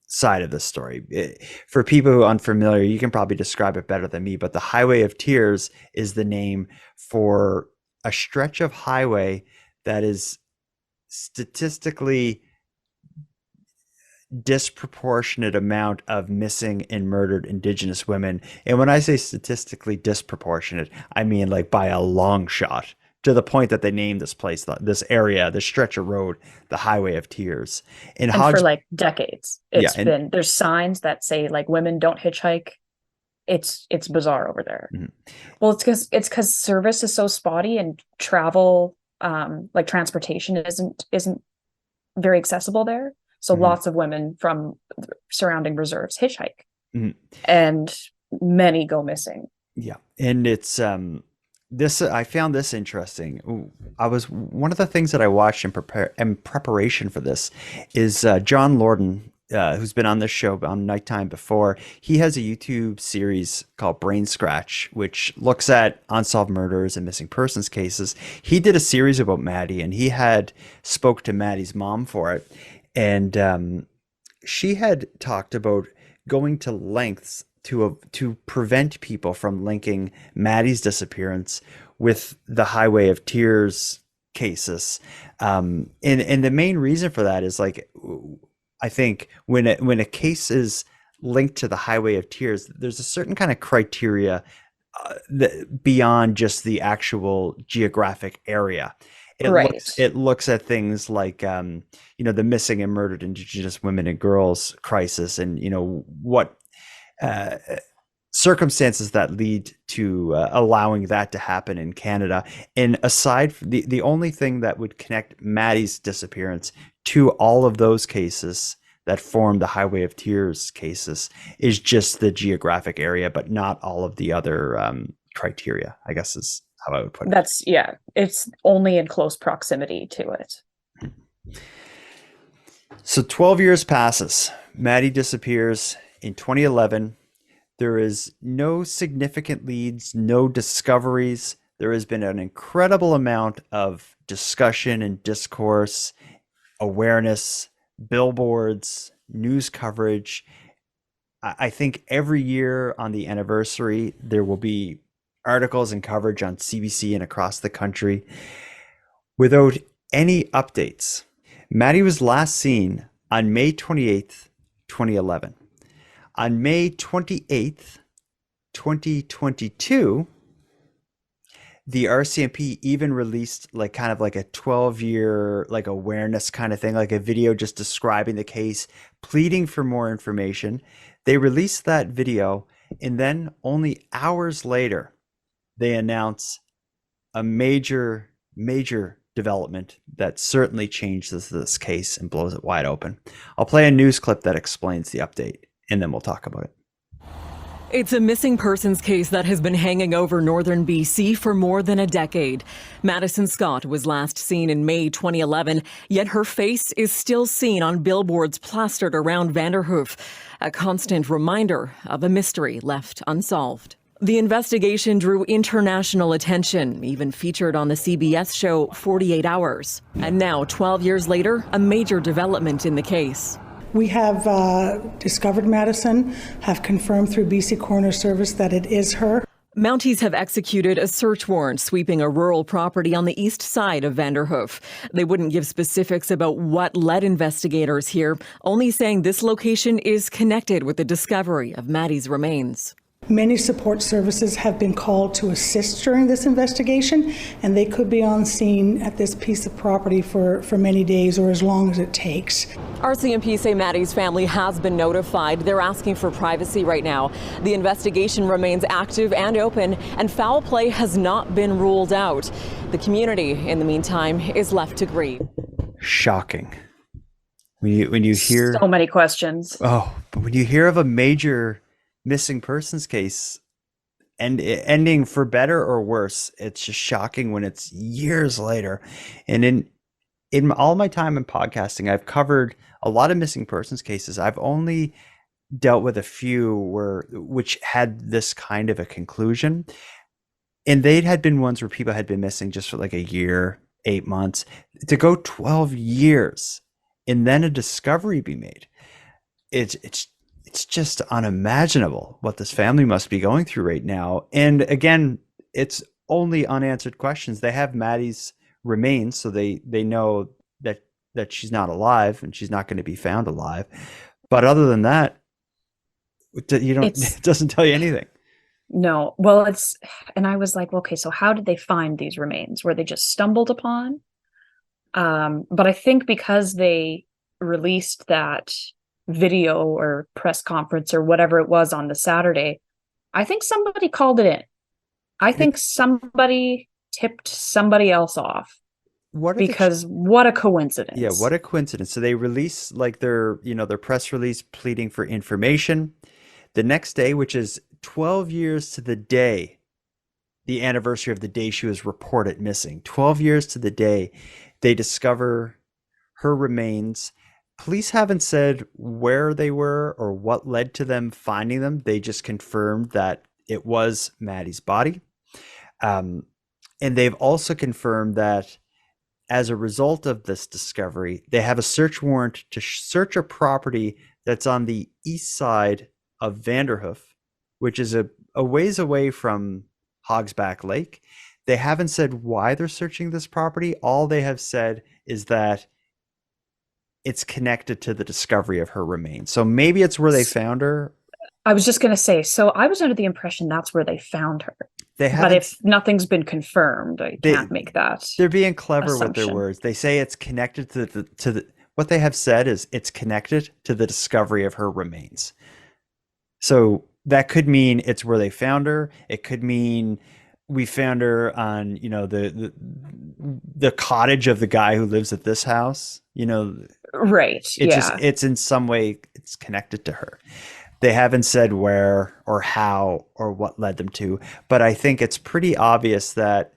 side of the story. For people who are unfamiliar, you can probably describe it better than me, but the Highway of Tears is the name for a stretch of highway that is statistically disproportionate amount of missing and murdered Indigenous women. And when I say statistically disproportionate, I mean like by a long shot, to the point that they named this place, this area, this stretch of road, the Highway of Tears. And for like decades, there's signs that say like women don't hitchhike. It's bizarre over there. Mm-hmm. Well, it's because service is so spotty and travel, like transportation isn't very accessible there. So lots of women from surrounding reserves hitchhike, and many go missing. Yeah, and it's I found this interesting. One of the things that I watched in preparation for this is John Lorden, who's been on this show on Nighttime before. He has a YouTube series called Brain Scratch, which looks at unsolved murders and missing persons cases. He did a series about Maddy, and he had spoke to Maddy's mom for it. And she had talked about going to lengths to prevent people from linking Maddy's disappearance with the Highway of Tears cases. And the main reason for that is, like, I think when a case is linked to the Highway of Tears, there's a certain kind of criteria beyond just the actual geographic area. It looks at things like, the missing and murdered Indigenous women and girls crisis, and, what circumstances that lead to allowing that to happen in Canada. And aside from the only thing that would connect Maddy's disappearance to all of those cases that form the Highway of Tears cases is just the geographic area, but not all of the other criteria, I guess is how I would put it. It's only in close proximity to it. So 12 years passes. Maddy disappears in 2011. There is no significant leads, no discoveries. There has been an incredible amount of discussion and discourse, awareness, billboards, news coverage. I think every year on the anniversary, there will be articles and coverage on CBC and across the country. Without any updates, Maddy was last seen on May 28th, 2011. On May 28th, 2022, the RCMP even released kind of a 12-year awareness kind of thing, like a video just describing the case, pleading for more information. They released that video, and then only hours later, they announce a major development that certainly changes this case and blows it wide open. I'll play a news clip that explains the update, and then we'll talk about it. It's a missing persons case that has been hanging over northern BC for more than a decade. Maddy Scott was last seen in May 2011, yet her face is still seen on billboards plastered around Vanderhoof, a constant reminder of a mystery left unsolved. The investigation drew international attention, even featured on the CBS show 48 Hours. And now, 12 years later, a major development in the case. We have discovered Madison, have confirmed through BC Coroner Service that it is her. Mounties have executed a search warrant sweeping a rural property on the east side of Vanderhoof. They wouldn't give specifics about what led investigators here, only saying this location is connected with the discovery of Maddy's remains. Many support services have been called to assist during this investigation, and they could be on scene at this piece of property for many days or as long as it takes. RCMP say Maddy's family has been notified. They're asking for privacy right now. The investigation remains active and open, and foul play has not been ruled out. The community, in the meantime, is left to grieve. Shocking. When you hear so many questions. Oh, but when you hear of a major missing persons case and ending for better or worse, it's just shocking when it's years later. And in all my time in podcasting, I've covered a lot of missing persons cases. I've only dealt with a few which had this kind of a conclusion, and they had been ones where people had been missing just for like a year, 8 months. To go 12 years and then a discovery be made, it's just unimaginable what this family must be going through right now. And again, it's only unanswered questions. They have Maddy's remains, so they know that she's not alive and she's not going to be found alive. But other than that, it doesn't tell you anything. No. Well, and I was like, okay, so how did they find these remains? Were they just stumbled upon? But I think because they released that video or press conference or whatever it was on the Saturday, I think somebody called it in. I think somebody tipped somebody else off. What a coincidence. Yeah, what a coincidence. So they release like their press release pleading for information. The next day, which is 12 years to the day, the anniversary of the day she was reported missing, 12 years to the day, they discover her remains. Police haven't said where they were or what led to them finding them. They just confirmed that it was Maddy's body. And they've also confirmed that as a result of this discovery, they have a search warrant to search a property that's on the east side of Vanderhoof, which is a ways away from Hogsback Lake. They haven't said why they're searching this property. All they have said is that it's connected to the discovery of her remains. So maybe it's where they found her. I was just going to say, so I was under the impression that's where they found her. But if nothing's been confirmed, I can't make that. They're being clever assumption. with their words. They say it's connected to the what they have said is it's connected to the discovery of her remains. So that could mean it's where they found her. It could mean we found her on, the cottage of the guy who lives at this house, Right. It's in some way it's connected to her. They haven't said where or how or what led them to, but I think it's pretty obvious that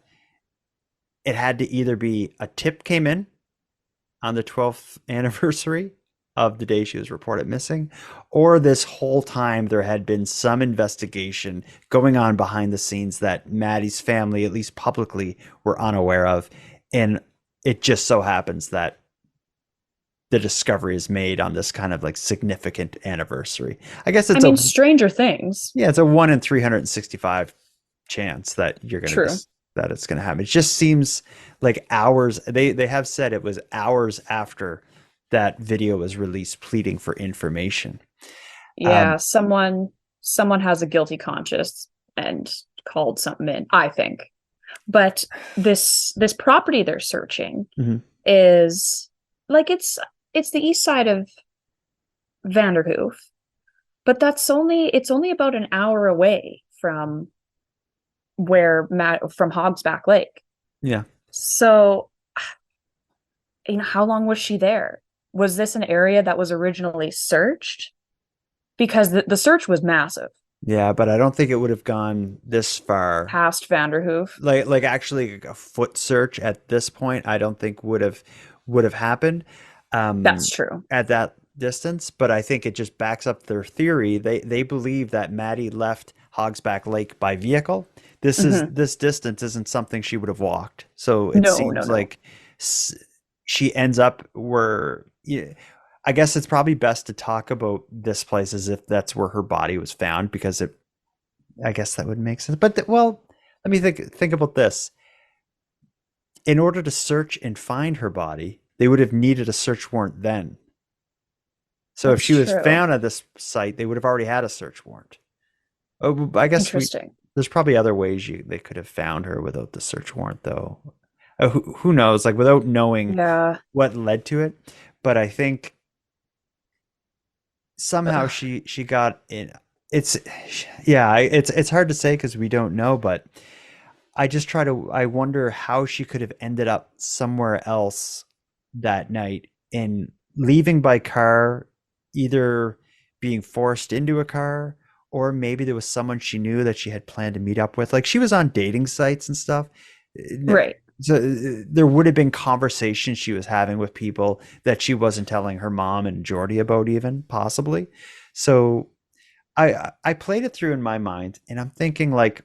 it had to either be a tip came in on the 12th anniversary of the day she was reported missing, or this whole time there had been some investigation going on behind the scenes that Maddy's family, at least publicly, were unaware of. And it just so happens that the discovery is made on this kind of like significant anniversary. I guess it's stranger things. Yeah, it's a 1 in 365 chance that you're going to that it's going to happen. It just seems like hours. They have said it was hours after that video was released pleading for information. Yeah, someone has a guilty conscience and called something in, I think. But this property they're searching is like it's the east side of Vanderhoof, but it's only about an hour away from from Hogsback Lake. Yeah. So how long was she there? Was this an area that was originally searched? Because the search was massive. Yeah, but I don't think it would have gone this far. Past Vanderhoof. Like actually a foot search at this point, I don't think would have happened. That's true. At that distance, but I think it just backs up their theory. They believe that Maddy left Hogsback Lake by vehicle. This distance isn't something she would have walked. So it seems like she ends up where, yeah, I guess it's probably best to talk about this place as if that's where her body was found, because I guess that would make sense. But well, let me think about this. In order to search and find her body, they would have needed a search warrant then. So if she was found at this site, they would have already had a search warrant. Oh, I guess there's probably other ways they could have found her without the search warrant, though. Who knows? Like, without knowing what led to it. But I think somehow she got in. It's hard to say because we don't know, but I wonder how she could have ended up somewhere else that night, and leaving by car, either being forced into a car, or maybe there was someone she knew that she had planned to meet up with. Like, she was on dating sites and stuff. Right. So there would have been conversations she was having with people that she wasn't telling her mom and Jordi about, even possibly. So I played it through in my mind, and I'm thinking, like,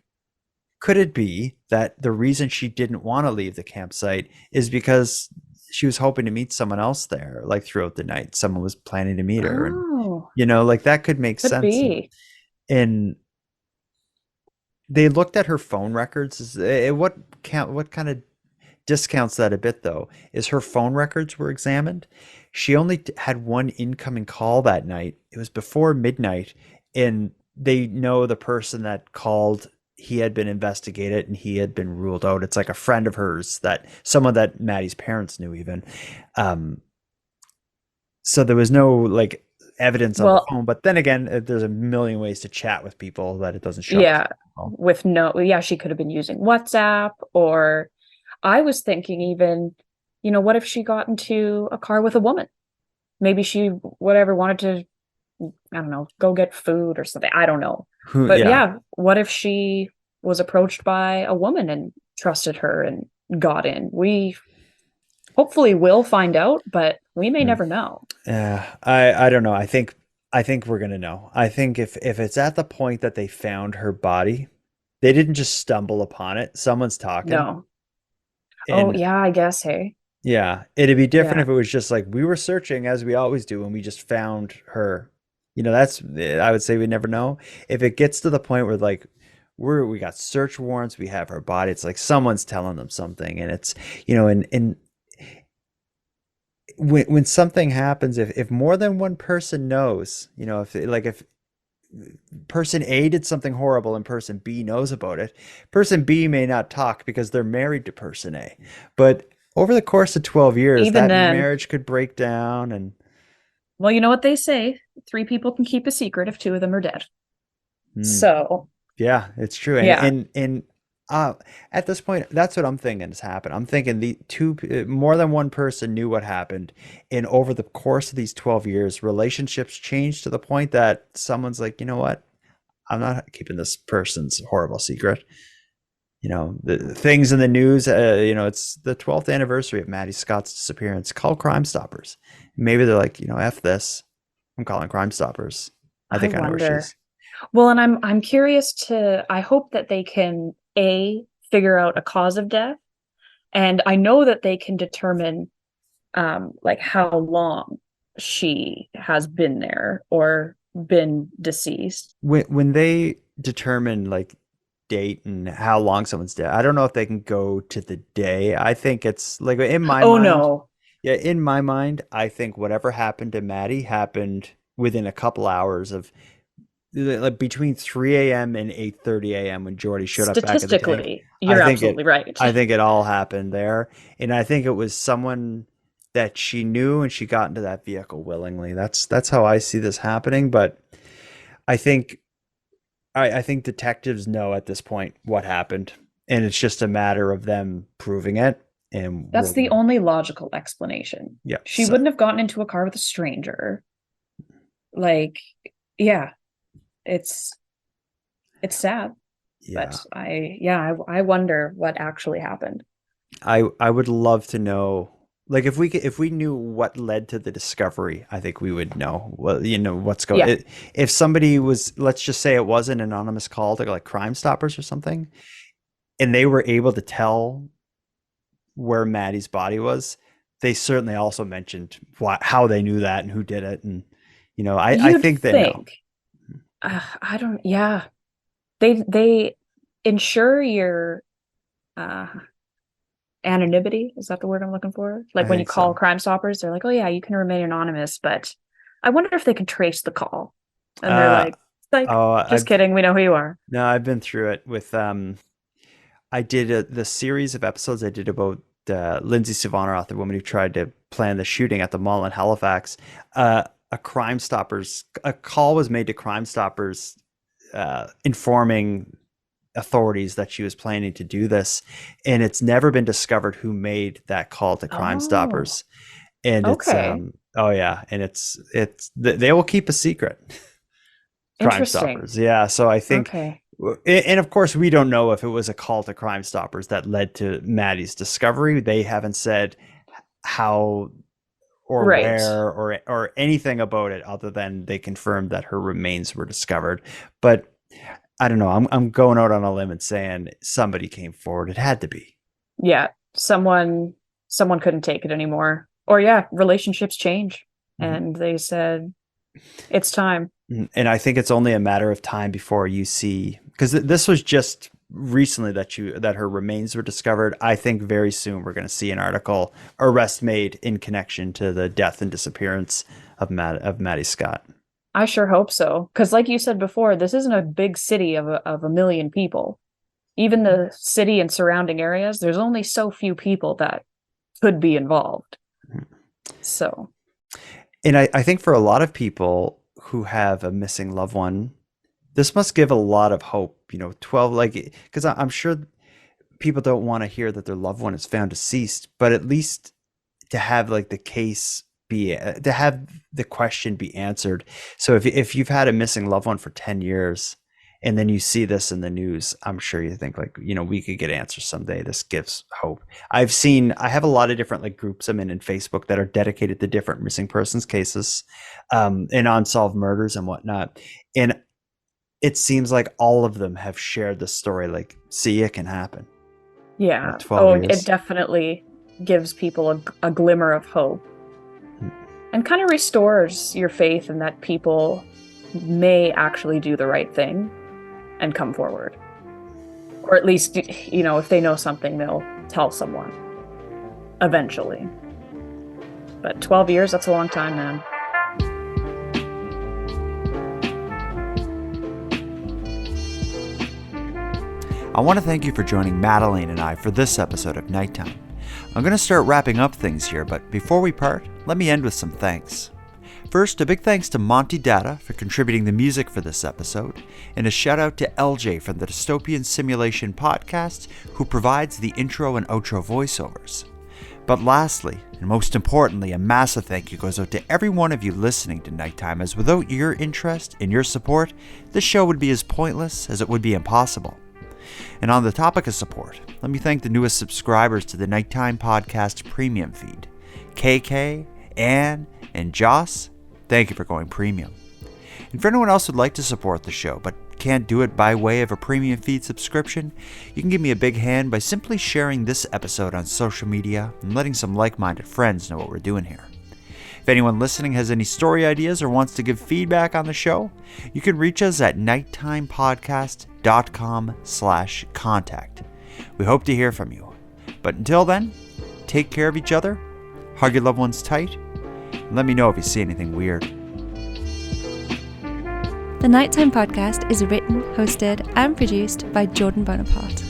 could it be that the reason she didn't want to leave the campsite is because she was hoping to meet someone else there, like throughout the night? Someone was planning to meet her, and like that could make sense. And they looked at her phone records. What kind of discounts that a bit, though, is her phone records were examined. She only had one incoming call that night. It was before midnight, and they know the person that called, he had been investigated and he had been ruled out. It's like a friend of hers, that someone that Maddy's parents knew even. So there was no like evidence on the phone, but then again, there's a million ways to chat with people that it doesn't show. She could have been using WhatsApp, or I was thinking even, what if she got into a car with a woman? Maybe she wanted to, I don't know, go get food or something. I don't know. What if she was approached by a woman and trusted her and got in? We hopefully will find out, but we may never know. Yeah, I don't know. I think we're gonna know. I think if it's at the point that they found her body, they didn't just stumble upon it. Someone's talking. No. I guess. Hey. Yeah, it'd be different if it was just like, we were searching as we always do and we just found her. That's, I would say we never know. If it gets to the point where like we got search warrants, we have her body, it's like someone's telling them something, and it's, and when something happens, if more than one person knows, if person A did something horrible and person B knows about it, person B may not talk because they're married to person A, but over the course of 12 years, even that marriage could break down. And well, you know what they say, 3 people can keep a secret if 2 of them are dead. So yeah, it's true. And at this point, that's what I'm thinking has happened. I'm thinking more than one person knew what happened, and over the course of these 12 years, relationships changed to the point that someone's like, you know what, I'm not keeping this person's horrible secret. The things in the news, it's the 12th anniversary of Maddy Scott's disappearance. Call Crime Stoppers. Maybe they're like, F this, I'm calling Crime Stoppers. I think I know where she is. Well, and I'm curious I hope that they can figure out a cause of death, and I know that they can determine like how long she has been there or been deceased. When they determine like date and how long someone's dead, I don't know if they can go to the day. I think it's like, in my mind. No. Yeah, in my mind, I think whatever happened to Maddy happened within a couple hours of, like, between 3 a.m. and 8:30 a.m. when Jordi showed up back at the tank. You're absolutely right. I think it all happened there. And I think it was someone that she knew and she got into that vehicle willingly. That's how I see this happening. But I think detectives know at this point what happened. And it's just a matter of them proving it. And that's the only logical explanation. Yeah. She wouldn't have gotten into a car with a stranger. Like, yeah, it's sad. Yeah. But I wonder what actually happened. I would love to know, like, if we knew what led to the discovery, I think we would know. Well, what's going. Yeah. If somebody was, let's just say it was an anonymous call to like Crime Stoppers or something, and they were able to tell where Maddy's body was, they certainly also mentioned how they knew that and who did it, and I think they know. I don't. Yeah, they insure your anonymity. Is that the word I'm looking for? Like when you call Crime Stoppers, they're like, "Oh yeah, you can remain anonymous." But I wonder if they can trace the call, and they're like, "Just kidding, we know who you are." No, I've been through it with I did the series of episodes I did about Lindsay Sivanoff, the woman who tried to plan the shooting at the mall in Halifax. A call was made to Crime Stoppers, informing authorities that she was planning to do this, and it's never been discovered who made that call to Crime Stoppers. And it's they will keep a secret. Crime Stoppers, yeah. So I think, and of course, we don't know if it was a call to Crime Stoppers that led to Maddy's discovery. They haven't said how or where or anything about it, other than they confirmed that her remains were discovered. But I don't know. I'm going out on a limb and saying somebody came forward. It had to be. Yeah, someone couldn't take it anymore. Or relationships change, and they said it's time. And I think it's only a matter of time before you see, because this was just recently that her remains were discovered. I think very soon we're going to see an article, arrest made in connection to the death and disappearance of Maddy Scott. I sure hope so, because like you said before, this isn't a big city of a million people. Even the city and surrounding areas, there's only so few people that could be involved. So, and I think for a lot of people who have a missing loved one, this must give a lot of hope. 12, like, because I'm sure people don't want to hear that their loved one is found deceased, but at least to have like the case to have the question be answered. So if you've had a missing loved one for 10 years and then you see this in the news, I'm sure you think like, we could get answers someday. This gives hope. I have a lot of different like groups I'm in Facebook that are dedicated to different missing persons cases, and unsolved murders and whatnot. And it seems like all of them have shared the story. Like, see, it can happen. Yeah. 12 years. It definitely gives people a glimmer of hope. And kind of restores your faith in that people may actually do the right thing and come forward. Or at least, if they know something, they'll tell someone eventually. But 12 years, that's a long time, man. I want to thank you for joining Madeline and I for this episode of Nighttime. I'm going to start wrapping up things here, but before we part, let me end with some thanks. First, a big thanks to Monty Data for contributing the music for this episode, and a shout out to LJ from the Dystopian Simulation podcast, who provides the intro and outro voiceovers. But lastly, and most importantly, a massive thank you goes out to every one of you listening to Nighttime, as without your interest and your support, this show would be as pointless as it would be impossible. And on the topic of support, let me thank the newest subscribers to the Nighttime Podcast Premium feed. KK, Anne, and Joss, thank you for going premium. And for anyone else who'd like to support the show but can't do it by way of a premium feed subscription, you can give me a big hand by simply sharing this episode on social media and letting some like-minded friends know what we're doing here. If anyone listening has any story ideas or wants to give feedback on the show, you can reach us at nighttimepodcast.com/contact. We hope to hear from you. But until then, take care of each other, hug your loved ones tight, and let me know if you see anything weird. The Nighttime Podcast is written, hosted, and produced by Jordan Bonaparte.